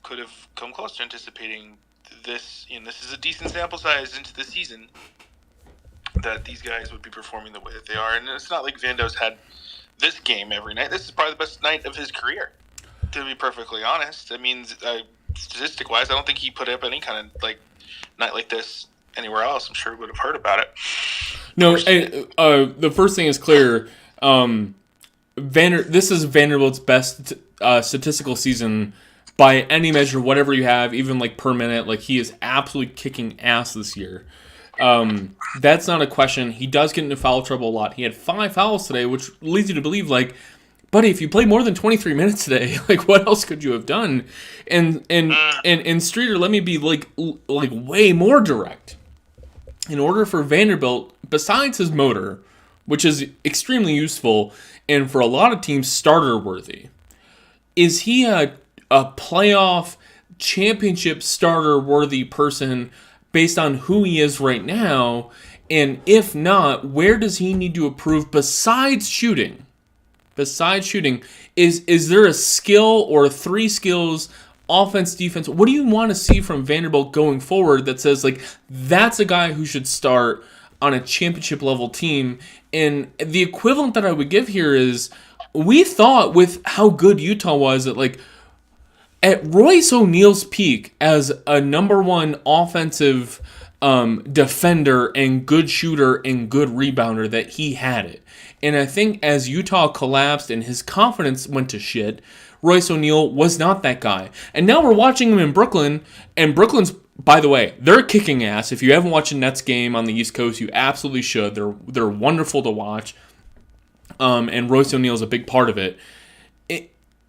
could have come close to anticipating this. This is a decent sample size into the season that these guys would be performing the way that they are, and it's not like Vando's had this game every night. This is probably the best night of his career, to be perfectly honest. I mean, statistic-wise, I don't think he put up any kind of night like this anywhere else. I'm sure we would have heard about it. No, the first thing is clear. This is Vanderbilt's best statistical season by any measure, whatever you have, even per minute. He is absolutely kicking ass this year. That's not a question. He does get into foul trouble a lot. He had 5 fouls today, which leads you to believe, buddy, if you play more than 23 minutes today, what else could you have done? And Streeter, let me be way more direct. In order for Vanderbilt, besides his motor, which is extremely useful and for a lot of teams starter worthy, is he a playoff championship starter worthy person based on who he is right now? And if not, where does he need to improve besides shooting? Is there a skill or 3 skills, offense, defense? What do you want to see from Vanderbilt going forward that says, that's a guy who should start on a championship level team? And the equivalent that I would give here is, we thought with how good Utah was that, at Royce O'Neal's peak as a number 1 offensive defender and good shooter and good rebounder, that he had it. And I think as Utah collapsed and his confidence went to shit, Royce O'Neal was not that guy. And now we're watching him in Brooklyn, and Brooklyn's, by the way, they're kicking ass. If you haven't watched a Nets game on the East Coast, you absolutely should. They're wonderful to watch, and Royce O'Neal is a big part of it.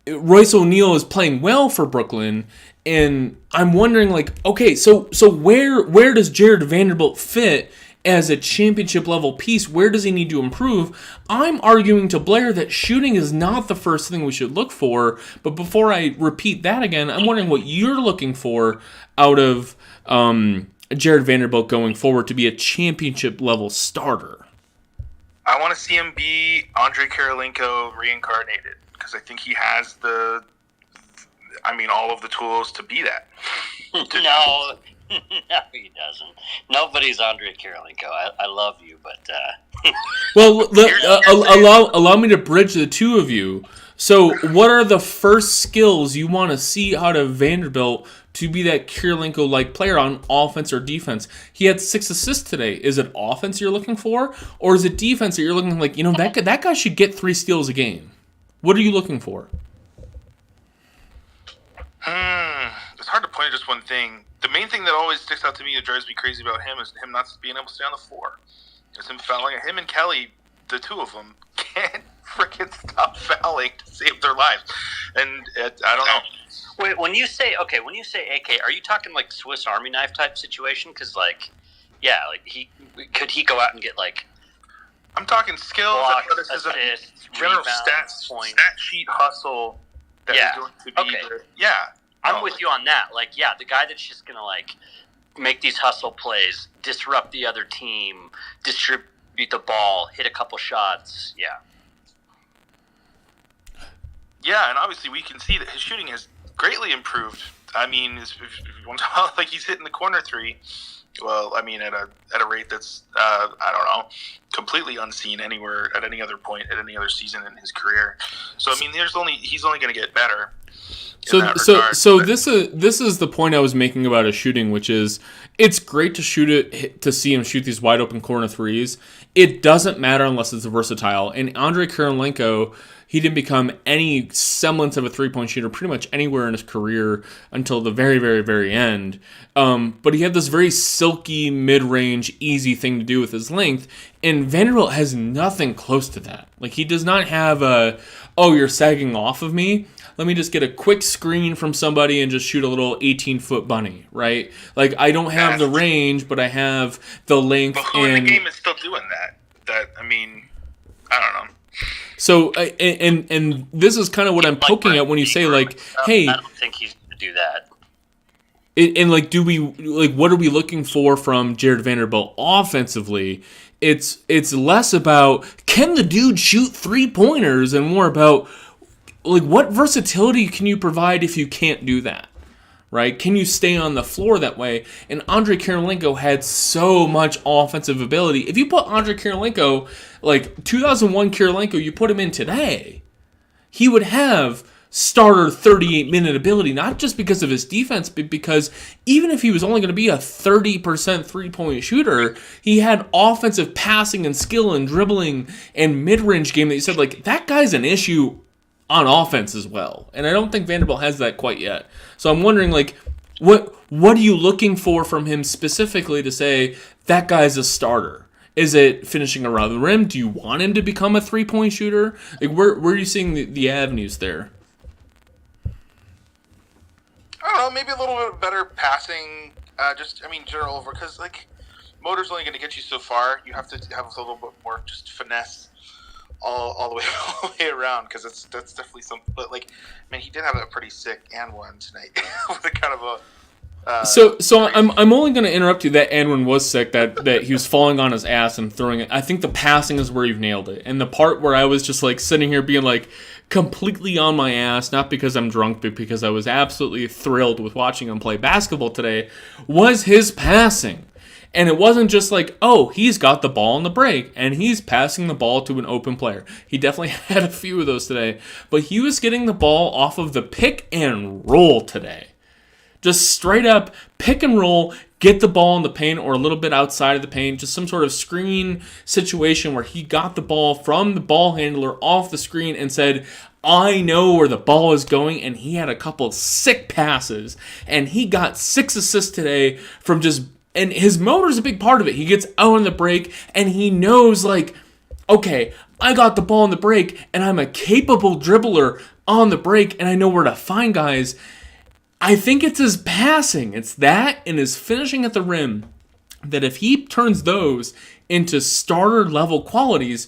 Royce O'Neal is playing well for Brooklyn, and I'm wondering, okay, so where does Jared Vanderbilt fit as a championship level piece? Where does he need to improve? I'm arguing to Blair that shooting is not the first thing we should look for. But before I repeat that again, I'm wondering what you're looking for out of Jared Vanderbilt going forward to be a championship level starter. I want to see him be Andrei Kirilenko reincarnated, because I think he has all of the tools to be that. No, he doesn't. Nobody's Andrei Kirilenko. I love you, but well, allow me to bridge the two of you. So, what are the first skills you want to see out of Vanderbilt to be that Kirilenko-like player on offense or defense? He had 6 assists today. Is it offense you're looking for, or is it defense that you're looking that guy should get 3 steals a game? What are you looking for? It's hard to point at just one thing. The main thing that always sticks out to me that drives me crazy about him is him not being able to stay on the floor. It's him fouling. Him and Kelly, the two of them, can't freaking stop fouling to save their lives. And I don't know. Wait, when you say AK, are you talking Swiss Army knife type situation? Because could he go out and get I'm talking skills, blocks, athleticism, assists, general rebounds, stat sheet hustle. That is going to be I'm with you on that. The guy that's just gonna make these hustle plays, disrupt the other team, distribute the ball, hit a couple shots. Yeah, and obviously we can see that his shooting has greatly improved. I mean, if you want to talk, he's hitting the corner 3. Well, I mean, at a rate that's I don't know, completely unseen anywhere at any other point at any other season in his career. So I mean, he's only going to get better. So this is the point I was making about his shooting, which is it's great to to see him shoot these wide open corner 3s. It doesn't matter unless it's versatile. And Andrei Kirilenko, he didn't become any semblance of a 3-point shooter pretty much anywhere in his career until the very, very, very end. But he had this very silky, mid-range, easy thing to do with his length, and Vanderbilt has nothing close to that. He does not have you're sagging off of me. let me just get a quick screen from somebody and just shoot a little 18-foot bunny, right? Like, I don't have the range, but I have the length. But who in the game is still doing that? I mean, I don't know. So, and this is kind of what I'm poking at when you say, like, hey, I don't think he's going to do that. And like, what are we looking for from Jared Vanderbilt offensively? It's less about can the dude shoot 3-pointers and more about like what versatility can you provide if you can't do that, right? Can you stay on the floor that way? And Andrei Kirilenko had so much offensive ability. If you put Andrei Kirilenko, like 2001 Kirilenko, you put him in today, he would have starter 38-minute ability, not just because of his defense, but because even if he was only going to be a 30% three-point shooter, he had offensive passing and skill and dribbling and mid-range game that you said, like, that guy's an issue on offense as well. And I don't think Vanderbilt has that quite yet. So I'm wondering, like, what are you looking for from him specifically to say that guy's a starter? Is it finishing around the rim? Do you want him to become a three-point shooter? Like, where are you seeing the avenues there? I don't know, maybe a little bit better passing. General over, because like motor's only going to get you so far. You have to have a little bit more just finesse all the way around, because that's definitely something. But like, man, he did have a pretty sick and one tonight with a kind of a. So I'm only going to interrupt you. That Anwin was sick. That he was falling on his ass and throwing it. I think the passing is where you've nailed it, and the part where I was just like sitting here being like completely on my ass, not because I'm drunk, but because I was absolutely thrilled with watching him play basketball today, was his passing. And it wasn't just like, oh, he's got the ball on the break, and he's passing the ball to an open player. He definitely had a few of those today, but he was getting the ball off of the pick and roll today. Just straight up pick and roll, get the ball in the paint or a little bit outside of the paint, just some sort of screen situation where he got the ball from the ball handler off the screen and said, I know where the ball is going, and he had a couple of sick passes, and he got 6 assists today from just, and his motor's a big part of it. He gets out on the break, and he knows, like, okay, I got the ball on the break, and I'm a capable dribbler on the break, and I know where to find guys. I think it's his passing. It's that and his finishing at the rim that if he turns those into starter-level qualities,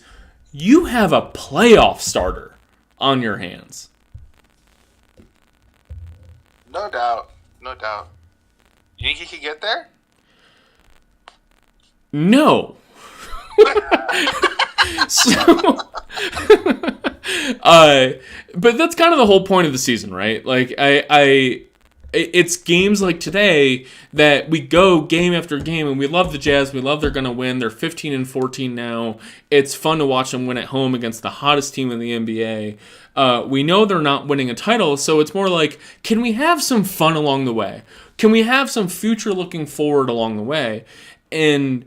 you have a playoff starter on your hands. No doubt. No doubt. You think he could get there? No. But that's kind of the whole point of the season, right? Like, it's games like today that we go game after game, and we love the Jazz. We love they're going to win. They're 15-14 now. It's fun to watch them win at home against the hottest team in the NBA. We know they're not winning a title, so it's more like, can we have some fun along the way? Can we have some future looking forward along the way? And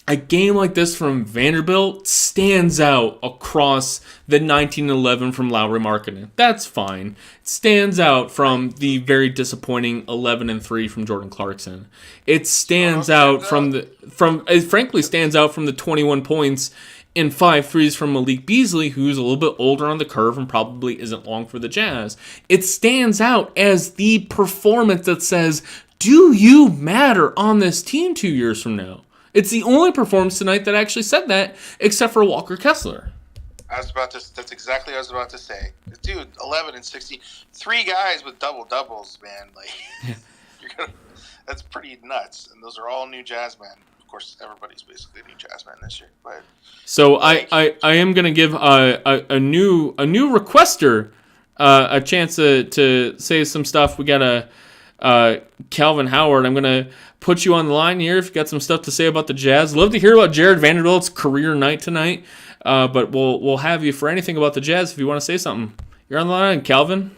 a game like this from Vanderbilt stands out across the 1911 from Lowry Markkanen. That's fine. It stands out from the very disappointing 11-3 from Jordan Clarkson. It stands out it frankly stands out from the 21 points and 5 threes from Malik Beasley, who's a little bit older on the curve and probably isn't long for the Jazz. It stands out as the performance that says, do you matter on this team 2 years from now? It's the only performance tonight that actually said that, except for Walker Kessler. That's exactly what I was about to say. Dude, 11 and 16. 3 guys with double-doubles, man. Like, that's pretty nuts. And those are all new Jazz men. Of course, everybody's basically a new Jazz man this year. But so I am going to give a new requester a chance to say some stuff. We got Calvin Howard. I'm going to put you on the line here if you got some stuff to say about the Jazz. Love to hear about Jared Vanderbilt's career night tonight, but we'll have you for anything about the Jazz if you want to say something. You're on the line, Calvin.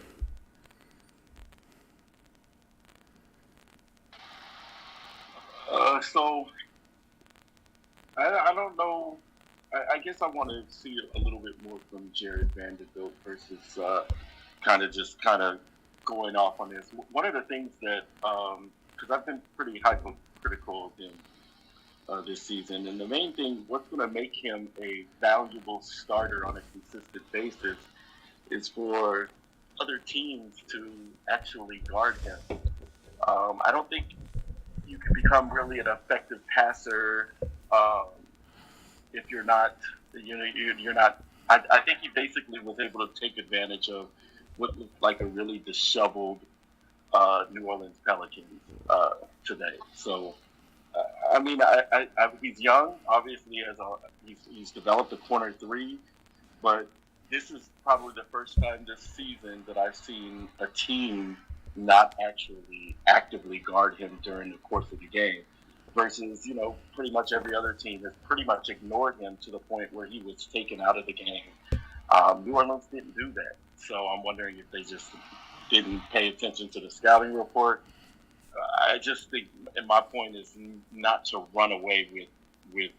So I don't know. I guess I want to see a little bit more from Jared Vanderbilt versus kind of going off on this. One of the things that, because I've been pretty hypercritical of him this season, and the main thing, what's going to make him a valuable starter on a consistent basis is for other teams to actually guard him. I don't think you can become really an effective passer if you're not, you're not. I think he basically was able to take advantage of what looked like a really disheveled New Orleans Pelicans today. So, I mean, he's young. Obviously, he's developed a corner three, but this is probably the first time this season that I've seen a team not actually actively guard him during the course of the game. Versus, pretty much every other team has pretty much ignored him to the point where he was taken out of the game. New Orleans didn't do that. So I'm wondering if they just didn't pay attention to the scouting report. I just think, and my point is not to run away with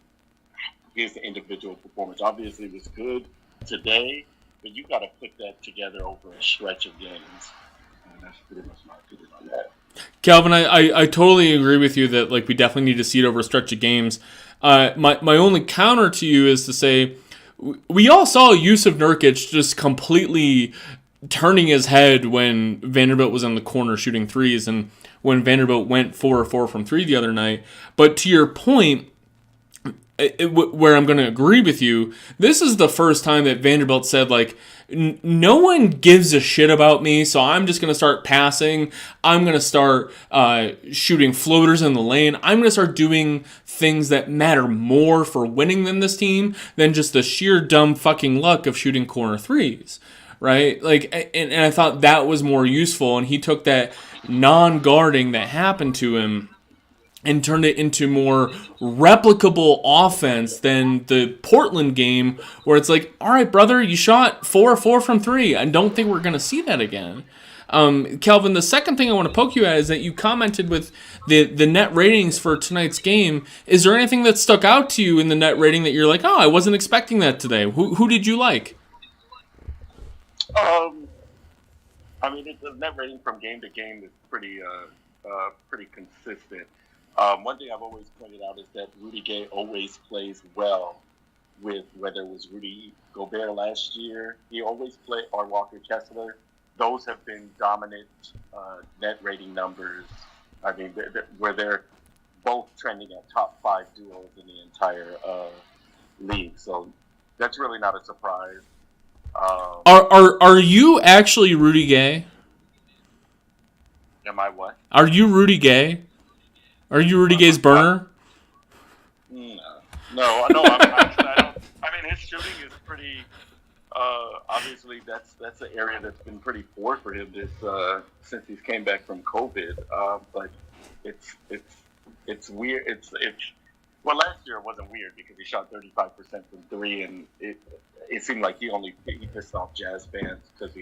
his individual performance. Obviously, it was good today, but you got to put that together over a stretch of games. And that's pretty much my opinion on that. Calvin, I totally agree with you that we definitely need to see it over a stretch of games. My only counter to you is to say we all saw Yusuf Nurkic just completely turning his head when Vanderbilt was in the corner shooting threes and when Vanderbilt went 4 of 4 from 3 the other night. But to your point, where I'm going to agree with you, this is the first time that Vanderbilt said, no one gives a shit about me, so I'm just going to start passing. I'm going to start shooting floaters in the lane. I'm going to start doing things that matter more for winning than this team than just the sheer dumb fucking luck of shooting corner threes, right? And I thought that was more useful, and he took that non-guarding that happened to him and turned it into more replicable offense than the Portland game where it's all right, brother, you shot 4 of 4 from 3. I don't think we're going to see that again. Calvin, the second thing I want to poke you at is that you commented with the net ratings for tonight's game. Is there anything that stuck out to you in the net rating that you're I wasn't expecting that today? Who did you like? I mean, the net rating from game to game is pretty consistent. One thing I've always pointed out is that Rudy Gay always plays well with whether it was Rudy Gobert last year. He always played, or Walker Kessler. Those have been dominant net rating numbers. I mean, where they're both trending at top 5 duos in the entire league. So that's really not a surprise. Are you actually Rudy Gay? Am I what? Are you Rudy Gay? Are you Rudy Gay's burner? No. I don't. I mean, his shooting is pretty. Obviously, that's an area that's been pretty poor for him since he's came back from COVID. But it's weird. Well, last year it wasn't weird because he shot 35% from 3, and it seemed like he pissed off Jazz fans because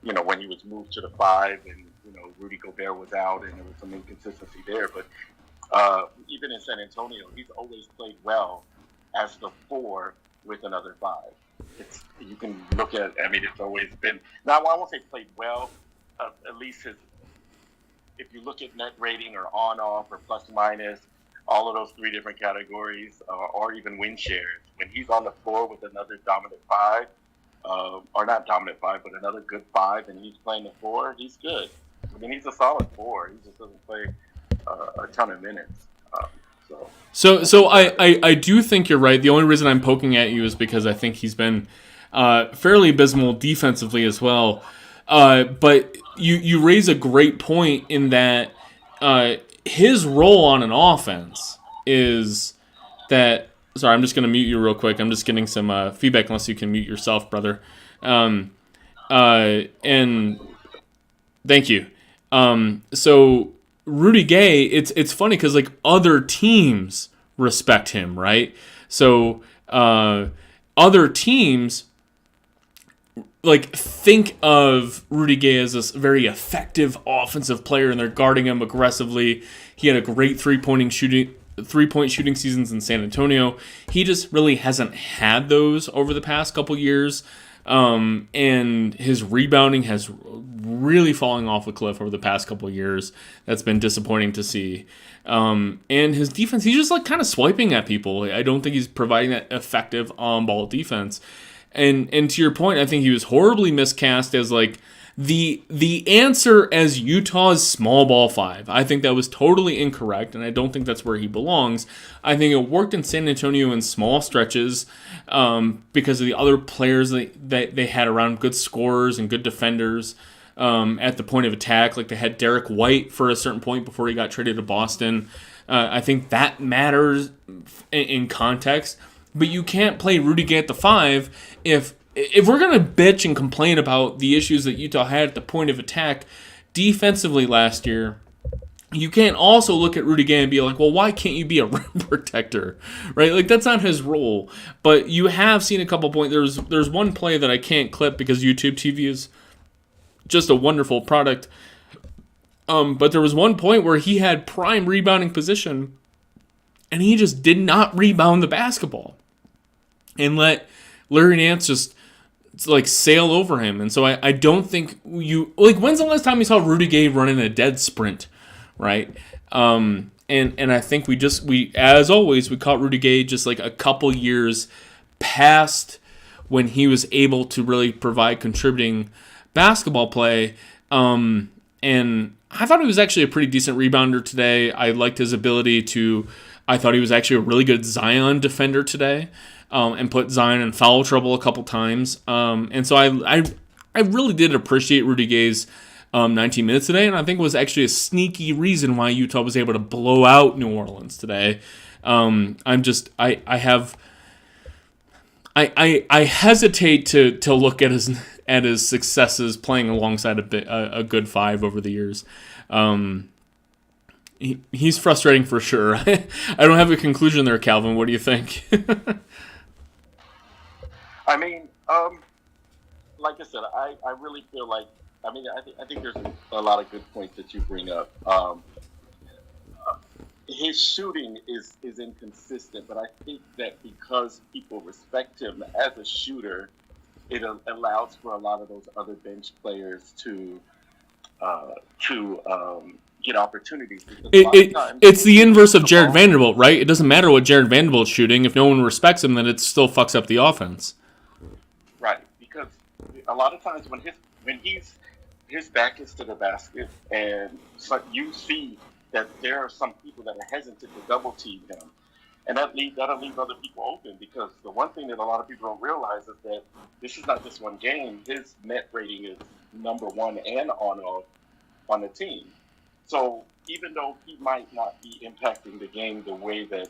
when he was moved to the 5 and Rudy Gobert was out and there was some inconsistency there, but. Even in San Antonio, he's always played well as the 4 with another 5. You can look at. I mean, it's always been. Now, I won't say played well. At least if you look at net rating or on/off or plus minus, all of those 3 different categories, or even win shares, when he's on the floor with another dominant 5, or not dominant 5, but another good 5, and he's playing the 4, he's good. I mean, he's a solid 4. He just doesn't play a ton of minutes. So I do think you're right. The only reason I'm poking at you is because I think he's been fairly abysmal defensively as well. But you raise a great point in that his role on an offense is that. Sorry, I'm just going to mute you real quick. I'm just getting some feedback unless you can mute yourself, brother. And thank you. So Rudy Gay, it's funny because other teams respect him, right? So other teams think of Rudy Gay as this very effective offensive player, and they're guarding him aggressively. He had a great three-point shooting seasons in San Antonio. He just really hasn't had those over the past couple years. And his rebounding has really fallen off a cliff over the past couple of years. That's been disappointing to see. And his defense, he's just kind of swiping at people. I don't think he's providing that effective on-ball defense. And to your point, I think he was horribly miscast as The answer as Utah's small ball 5, I think that was totally incorrect, and I don't think that's where he belongs. I think it worked in San Antonio in small stretches because of the other players that they had around, good scorers and good defenders at the point of attack. Like they had Derek White for a certain point before he got traded to Boston. I think that matters in context. But you can't play Rudy Gay at the 5 if we're going to bitch and complain about the issues that Utah had at the point of attack defensively last year. You can't also look at Rudy Gay and be like, well, why can't you be a rim protector, right? Like, that's not his role. But you have seen a couple points. There's one play that I can't clip because YouTube TV is just a wonderful product. But there was one point where he had prime rebounding position, and he just did not rebound the basketball and let Larry Nance just like sail over him. And so I don't think when's the last time you saw Rudy Gay running a dead sprint, right? And I think we as always we caught Rudy Gay just like a couple years past when he was able to really provide contributing basketball play. And I thought he was actually a pretty decent rebounder today. I liked his ability I thought he was actually a really good Zion defender today. And put Zion in foul trouble a couple times. And so I really did appreciate Rudy Gay's 19 minutes today, and I think it was actually a sneaky reason why Utah was able to blow out New Orleans today. I hesitate to look at his successes playing alongside a good 5 over the years. He's frustrating for sure. I don't have a conclusion there, Calvin. What do you think? I mean, like I said, I really feel like, I think there's a lot of good points that you bring up. His shooting is inconsistent, but I think that because people respect him as a shooter, it allows for a lot of those other bench players to get opportunities. It's the inverse of Jared Vanderbilt, right? It doesn't matter what Jared Vanderbilt's shooting. If no one respects him, then it still fucks up the offense. Right, because a lot of times when his back is to the basket, and so you see that there are some people that are hesitant to double team him, and that'll leave other people open. Because the one thing that a lot of people don't realize is that this is not just one game. His net rating is number 1 and on the team. So even though he might not be impacting the game the way that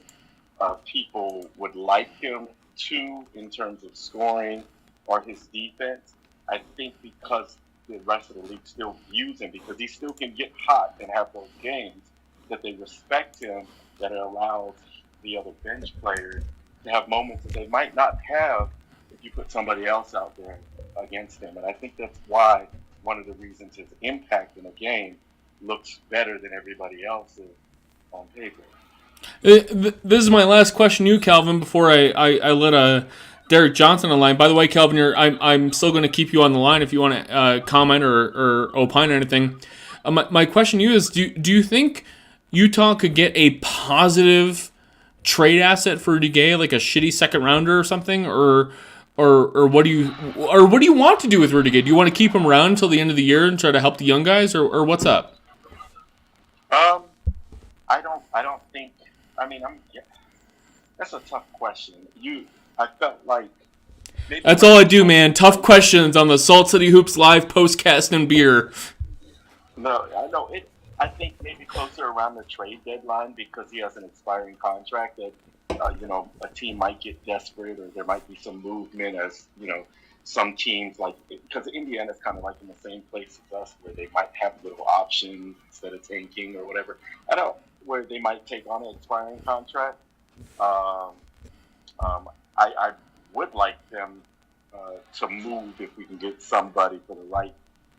people would like him to in terms of scoring or his defense, I think because the rest of the league still views him, because he still can get hot and have those games, that they respect him, that it allows the other bench players to have moments that they might not have if you put somebody else out there against him. And I think that's why one of the reasons his impact in a game looks better than everybody else's on paper. This is my last question to you, Calvin, before I let Derek Johnson on the line. By the way, Calvin, I'm still going to keep you on the line if you want to comment or opine or anything. My question to you is, do you think Utah could get a positive trade asset for Rudy Gay, like a shitty second rounder or something, or what do you want to do with Rudy Gay? Do you want to keep him around until the end of the year and try to help the young guys, or what's up? I don't think. I mean, that's a tough question. I felt like that's all I do, man. Tough questions on the Salt City Hoops live postcast and beer. No, I know it. I think maybe closer around the trade deadline, because he has an expiring contract that a team might get desperate, or there might be some movement as some teams, like, because Indiana's kind of like in the same place as us, where they might have little options instead of tanking or whatever. I don't, where they might take on an expiring contract. I would like them to move if we can get somebody for the right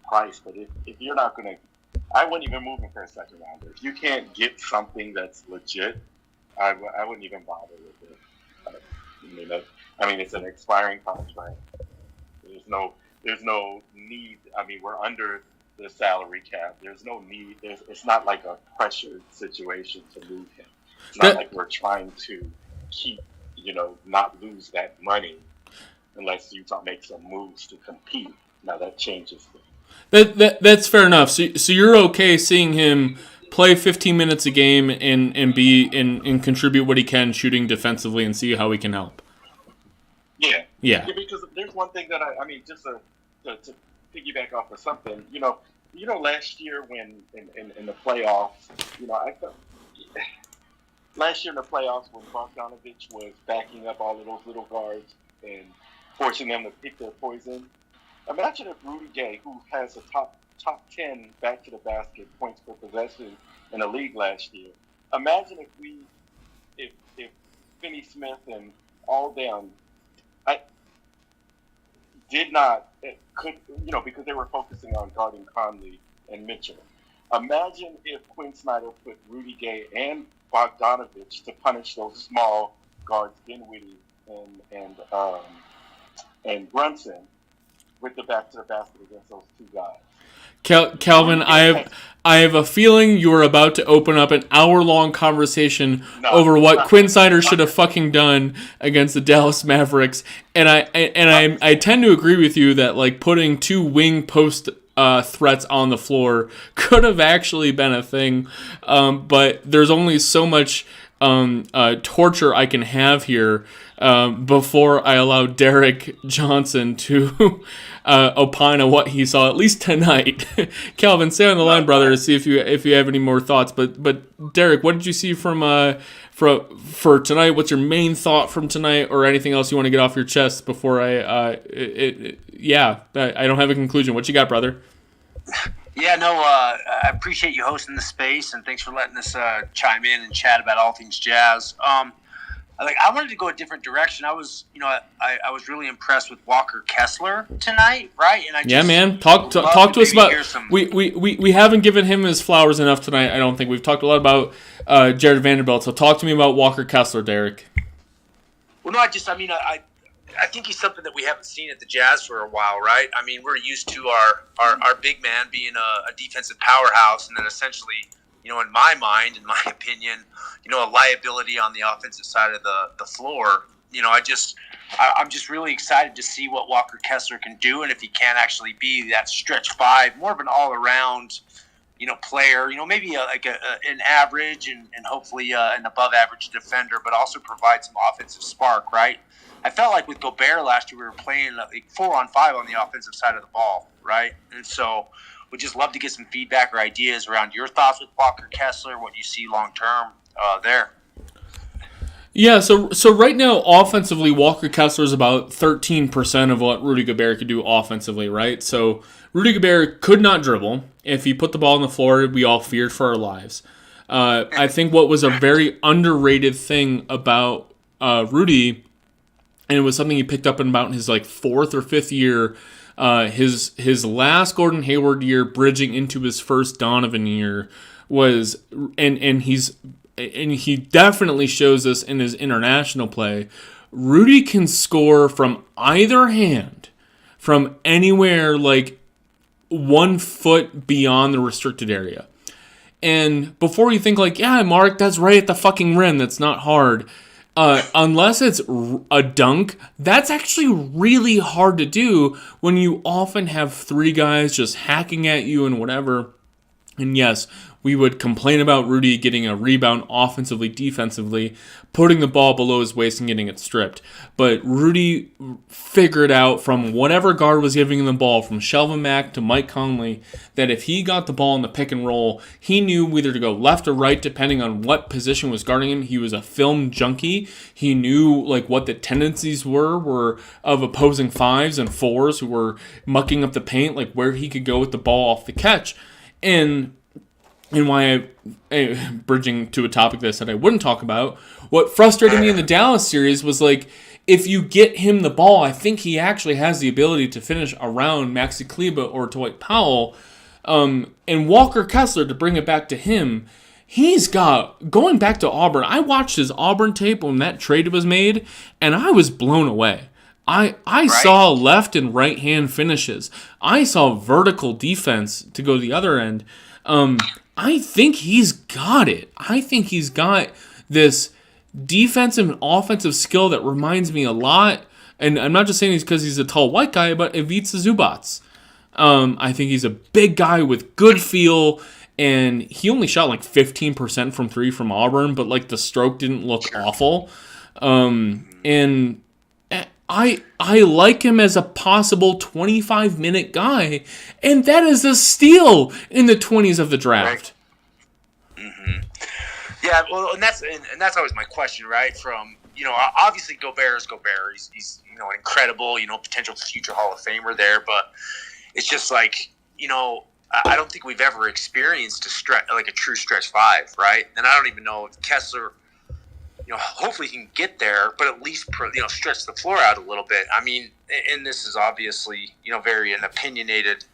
price. But if you're not going to, I wouldn't even move him for a second rounder. If you can't get something that's legit, I wouldn't even bother with it. I mean, it's an expiring contract. There's no need. I mean, we're under the salary cap. There's no need. It's not like a pressured situation to move him. It's not like we're trying to keep, not lose that money unless Utah makes some moves to compete. Now that changes things. That's fair enough. So you're okay seeing him play 15 minutes a game and contribute what he can shooting defensively and see how he can help. Yeah, because there's one thing that I mean, just to piggyback off of something, last year when in the playoffs, I thought last year in the playoffs when Bogdanovich was backing up all of those little guards and forcing them to pick their poison. Imagine if Rudy Gay, who has a top 10 back to the basket points per possession in the league last year, imagine if Finney Smith and all them because they were focusing on guarding Conley and Mitchell. Imagine if Quinn Snyder put Rudy Gay and Bogdanovich to punish those small guards, Dinwiddie and Brunson, with the back to the basket against those two guys. Calvin, I have a feeling you are about to open up an hour-long conversation over what Quinn Snyder should have fucking done against the Dallas Mavericks, and I tend to agree with you that like putting two wing post threats on the floor could have actually been a thing, but there's only so much torture I can have here before I allow Derek Johnson to opine on what he saw, at least tonight. Calvin, stay on the line, brother, to see if you have any more thoughts. But Derek, what did you see for tonight? What's your main thought from tonight, or anything else you want to get off your chest before I don't have a conclusion. What you got, brother? Yeah, no, I appreciate you hosting the space, and thanks for letting us chime in and chat about all things Jazz. I wanted to go a different direction. I was really impressed with Walker Kessler tonight, right? And man, talk to us about. We haven't given him his flowers enough tonight. I don't think we've talked a lot about Jared Vanderbilt. So talk to me about Walker Kessler, Derek. Well, no, I think he's something that we haven't seen at the Jazz for a while, right? I mean, we're used to our big man being a defensive powerhouse, and then essentially, in my mind, in my opinion, a liability on the offensive side of the floor. I'm just really excited to see what Walker Kessler can do, and if he can actually be that stretch five, more of an all-around, player, maybe an average and hopefully an above-average defender, but also provide some offensive spark, right? I felt like with Gobert last year, we were playing like 4-on-5 on the offensive side of the ball, right? And so we'd just love to get some feedback or ideas around your thoughts with Walker Kessler, what you see long-term there. Yeah, so right now, offensively, Walker Kessler is about 13% of what Rudy Gobert could do offensively, right? So Rudy Gobert could not dribble. If he put the ball on the floor, we all feared for our lives. I think what was a very underrated thing about Rudy, and it was something he picked up in about his like fourth or fifth year, his last Gordon Hayward year, bridging into his first Donovan year, was and he definitely shows this in his international play. Rudy can score from either hand, from anywhere like 1 foot beyond the restricted area. And before you think like, yeah, Mark, that's right at the fucking rim, that's not hard. Unless it's a dunk, that's actually really hard to do when you often have three guys just hacking at you and whatever. And yes, we would complain about Rudy getting a rebound offensively, defensively, putting the ball below his waist and getting it stripped. But Rudy figured out from whatever guard was giving him the ball, from Shelvin Mack to Mike Conley, that if he got the ball in the pick and roll, he knew whether to go left or right depending on what position was guarding him. He was a film junkie. He knew like what the tendencies were of opposing fives and fours who were mucking up the paint, like where he could go with the ball off the catch. And why bridging to a topic that I said I wouldn't talk about, what frustrated me in the Dallas series was like, if you get him the ball, I think he actually has the ability to finish around Maxi Kleber or Dwight Powell. And Walker Kessler, to bring it back to him, he's got, going back to Auburn, I watched his Auburn tape when that trade was made, and I was blown away. I saw left and right hand finishes. I saw vertical defense to go to the other end. I think he's got it. I think he's got this defensive and offensive skill that reminds me a lot. And I'm not just saying this because he's a tall white guy, but Ivica Zubats. I think he's a big guy with good feel, and he only shot like 15% from three from Auburn, but like the stroke didn't look awful. And I like him as a possible 25-minute guy, and that is a steal in the 20s of the draft. Right. Mm-hmm. Yeah, well, and that's always my question, right? From, obviously Gobert is Gobert. He's incredible, potential future Hall of Famer there, but it's just like, I don't think we've ever experienced a true stretch five, right? And I don't even know if Kessler, hopefully he can get there, but at least, stretch the floor out a little bit. I mean, and this is obviously, very an opinionated,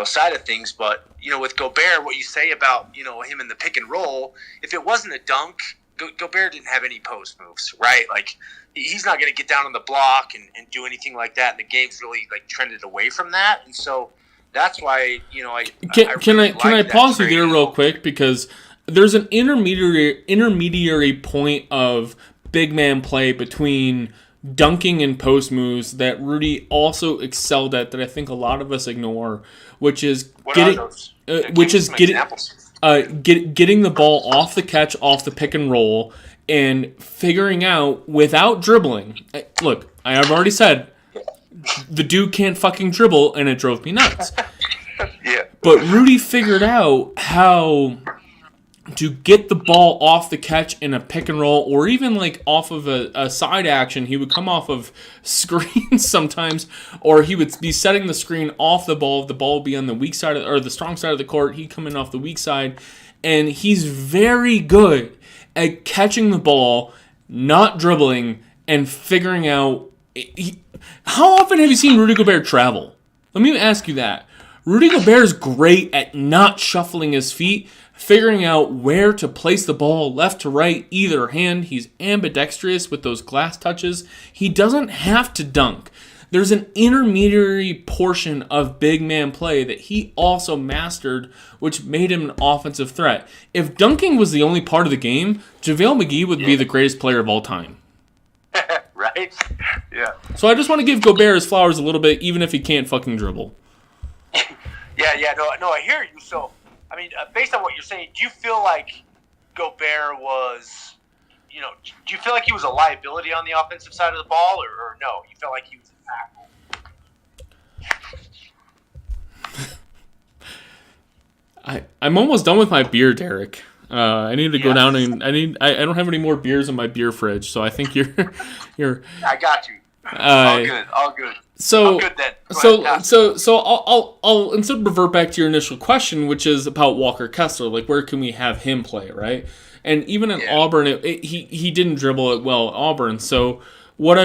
side of things, but, with Gobert, what you say about, him in the pick and roll, if it wasn't a dunk, Gobert didn't have any post moves, right? Like, he's not going to get down on the block and do anything like that, and the game's really, trended away from that, and so that's why, Can I pause you there real quick, because there's an intermediary point of big man play between dunking and post moves that Rudy also excelled at that I think a lot of us ignore, which is getting the ball off the catch, off the pick and roll, and figuring out without dribbling. Look, I have already said the dude can't fucking dribble, and it drove me nuts. Yeah. But Rudy figured out how to get the ball off the catch in a pick and roll, or even off of a side action. He would come off of screens sometimes, or he would be setting the screen off the ball would be on the weak side or the strong side of the court. He'd come in off the weak side, and he's very good at catching the ball, not dribbling, and figuring out. How often have you seen Rudy Gobert travel? Let me ask you that. Rudy Gobert is great at not shuffling his feet, figuring out where to place the ball, left to right, either hand. He's ambidextrous with those glass touches. He doesn't have to dunk. There's an intermediary portion of big man play that he also mastered, which made him an offensive threat. If dunking was the only part of the game, JaVale McGee would be the greatest player of all time. Right? Yeah. So I just want to give Gobert his flowers a little bit, even if he can't fucking dribble. No, I hear you. So, I mean, based on what you're saying, do you feel like Gobert was, do you feel like he was a liability on the offensive side of the ball, or no? You felt like he was a tackle? I'm almost done with my beer, Derek. I need to go down and I don't have any more beers in my beer fridge, so I think you're. I got you. All good. So I'm good then. So I'll instead revert back to your initial question, which is about Walker Kessler. Like, where can we have him play, right? And even in Auburn, he didn't dribble it well at Auburn. So what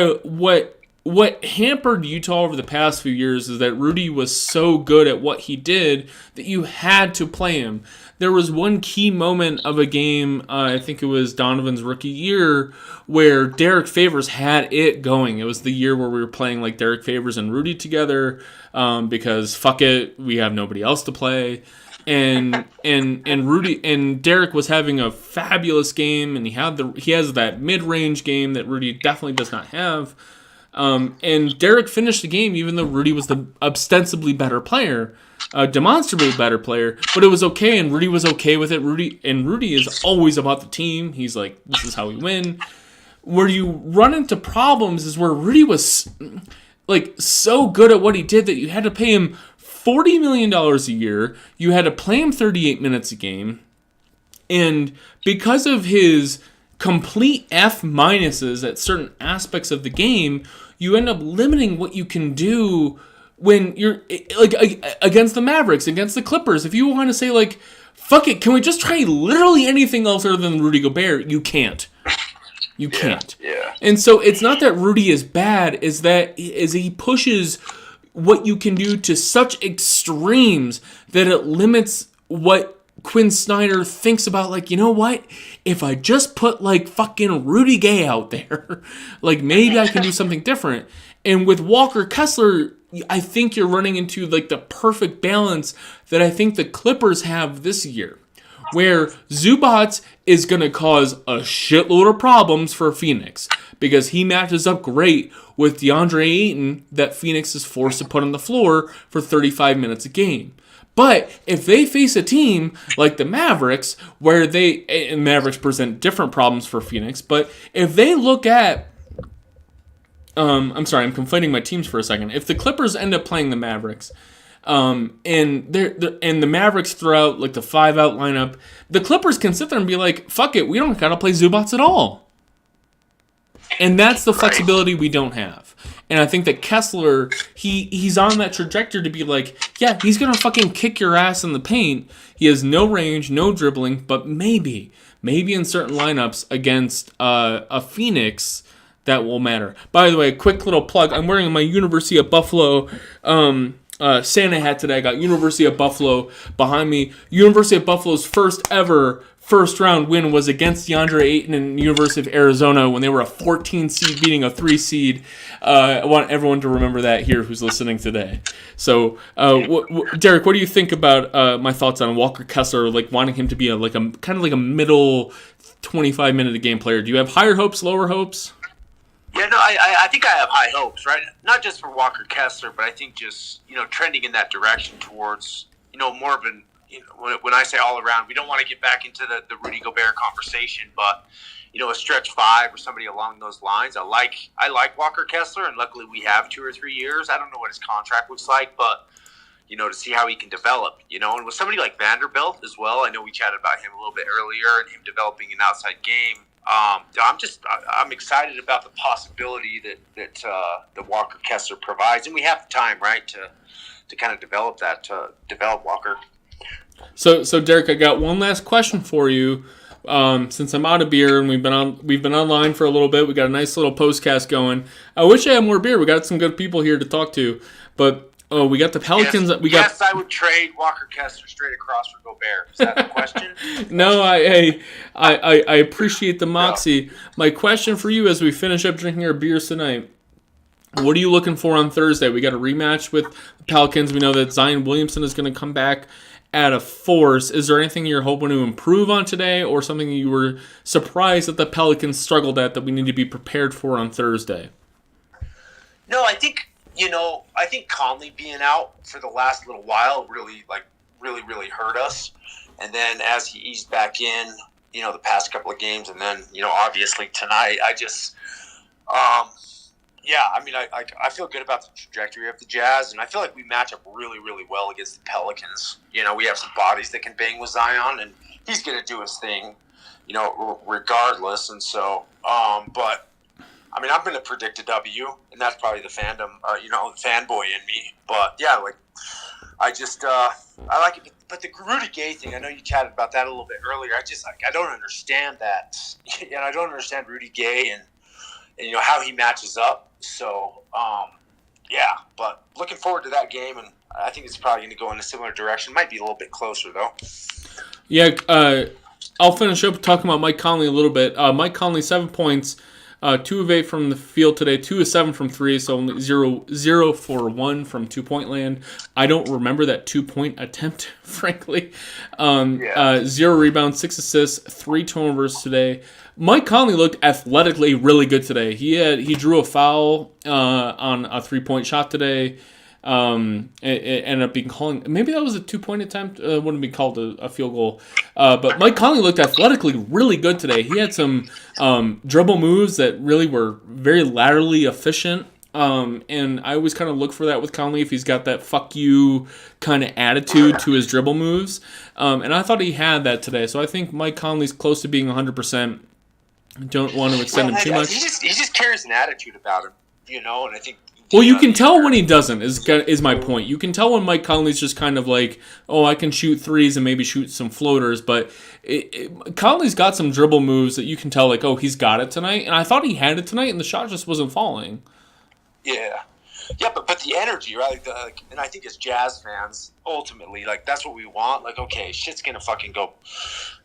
hampered Utah over the past few years is that Rudy was so good at what he did that you had to play him. There was one key moment of a game, I think it was Donovan's rookie year, where Derek Favors had it going. It was the year where we were playing like Derek Favors and Rudy together, because fuck it, we have nobody else to play. And Rudy and Derek was having a fabulous game, and he has that mid-range game that Rudy definitely does not have. And Derek finished the game even though Rudy was the ostensibly better player, demonstrably better player, but it was okay, and Rudy was okay with it. Rudy is always about the team. He's like, this is how we win. Where you run into problems is where Rudy was like so good at what he did that you had to pay him $40 million a year. You had to play him 38 minutes a game, and because of his complete F minuses at certain aspects of the game, you end up limiting what you can do when you're like against the Mavericks, against the Clippers. If you want to say like, fuck it, can we just try literally anything else other than Rudy Gobert? You can't. You can't. Yeah. And so it's not that Rudy is bad, is that he pushes what you can do to such extremes that it limits what Quinn Snyder thinks about, like, you know what? If I just put, like, fucking Rudy Gay out there, like, maybe I can do something different. And with Walker Kessler, I think you're running into, like, the perfect balance that I think the Clippers have this year. where Zubats is going to cause a shitload of problems for Phoenix because he matches up great with DeAndre Ayton that Phoenix is forced to put on the floor for 35 minutes a game. But if they face a team like the Mavericks, where Mavericks present different problems for Phoenix, but if they look at, I'm sorry, I'm conflating my teams for a second. If the Clippers end up playing the Mavericks, and the Mavericks throw out like the 5-out lineup, the Clippers can sit there and be like, "Fuck it, we don't gotta play Zubats at all," and that's the flexibility we don't have. And I think that Kessler, he's on that trajectory to be like, yeah, he's going to fucking kick your ass in the paint. He has no range, no dribbling, but maybe in certain lineups against a Phoenix, that will matter. By the way, a quick little plug. I'm wearing my University of Buffalo Santa hat today. I got University of Buffalo behind me. University of Buffalo's first round win was against DeAndre Ayton and University of Arizona when they were a 14 seed beating a 3 seed. I want everyone to remember that here who's listening today. So, Derek, what do you think about my thoughts on Walker Kessler, like wanting him to be kind of like a middle 25-minute a game player? Do you have higher hopes, lower hopes? Yeah, no, I think I have high hopes, right? Not just for Walker Kessler, but I think just, trending in that direction towards, more of an, when I say all around, we don't want to get back into the Rudy Gobert conversation, but, a stretch 5 or somebody along those lines. I like Walker Kessler, and luckily we have 2 or 3 years. I don't know what his contract looks like, but, to see how he can develop, and with somebody like Vanderbilt as well, I know we chatted about him a little bit earlier and him developing an outside game. I'm excited about the possibility that Walker Kessler provides, and we have time, right, to kind of develop that, to develop Walker. So Derek, I got one last question for you. Since I'm out of beer and we've been online for a little bit, we got a nice little postcast going. I wish I had more beer. We got some good people here to talk to, but we got the Pelicans. Yes, I would trade Walker Kessler straight across for Gobert. Is that the question? No, I appreciate the moxie. No. My question for you as we finish up drinking our beers tonight, what are you looking for on Thursday? We got a rematch with the Pelicans. We know that Zion Williamson is going to come back at a force. Is there anything you're hoping to improve on today, or something you were surprised that the Pelicans struggled at that we need to be prepared for on Thursday? No, I think Conley being out for the last little while really hurt us. And then as he eased back in, the past couple of games, and then, obviously tonight, I feel good about the trajectory of the Jazz, and I feel like we match up really, really well against the Pelicans. We have some bodies that can bang with Zion, and he's going to do his thing, regardless. And so, but I'm going to predict a W, and that's probably the fandom, the fanboy in me. But yeah, I like it. But the Rudy Gay thing, I know you chatted about that a little bit earlier. I don't understand that, and I don't understand Rudy Gay and how he matches up. So, but looking forward to that game, and I think it's probably going to go in a similar direction. Might be a little bit closer, though. Yeah, I'll finish up talking about Mike Conley a little bit. Mike Conley, 7 points, 2 of 8 from the field today, 2 of 7 from 3, so only 0 for 1 from 2-point land. I don't remember that 2-point attempt, frankly. 0 rebounds, 6 assists, 3 turnovers today. Mike Conley looked athletically really good today. He drew a foul on a 3-point shot today. It ended up being calling. Maybe that was a 2-point attempt. Wouldn't be called a field goal. But Mike Conley looked athletically really good today. He had some dribble moves that really were very laterally efficient. And I always kind of look for that with Conley if he's got that fuck you kind of attitude to his dribble moves. And I thought he had that today. So I think Mike Conley's close to being 100%. Don't want to extend him too much. He just carries an attitude about him, and I think. Well, you can tell when he doesn't. Is my point. You can tell when Mike Conley's just kind of like, oh, I can shoot threes and maybe shoot some floaters, but Conley's got some dribble moves that you can tell, like, oh, he's got it tonight. And I thought he had it tonight, and the shot just wasn't falling. Yeah, but the energy, right? And I think as Jazz fans, ultimately, that's what we want. Okay, shit's gonna fucking go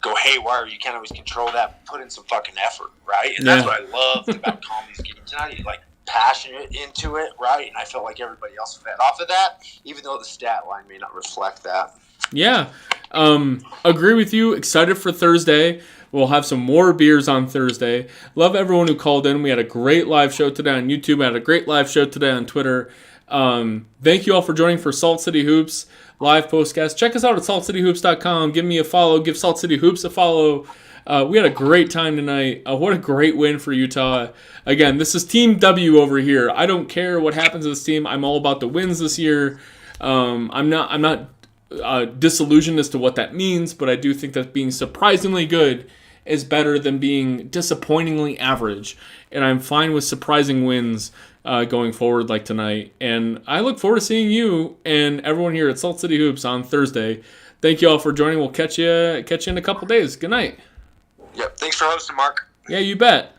haywire. You can't always control that. Put in some fucking effort, right? And that's what I loved about Conley's game tonight. He's passionate into it, right? And I felt like everybody else fed off of that, even though the stat line may not reflect that. Yeah. Agree with you. Excited for Thursday. We'll have some more beers on Thursday. Love everyone who called in. We had a great live show today on YouTube. We had a great live show today on Twitter. Thank you all for joining for Salt City Hoops live postcast. Check us out at saltcityhoops.com. Give me a follow. Give Salt City Hoops a follow. We had a great time tonight. What a great win for Utah. Again, this is Team W over here. I don't care what happens to this team. I'm all about the wins this year. I'm not disillusioned as to what that means, but I do think that being surprisingly good is better than being disappointingly average. And I'm fine with surprising wins going forward like tonight. And I look forward to seeing you and everyone here at Salt City Hoops on Thursday. Thank you all for joining. We'll catch you in a couple days. Good night. Yep. Thanks for hosting, Mark. Yeah, you bet.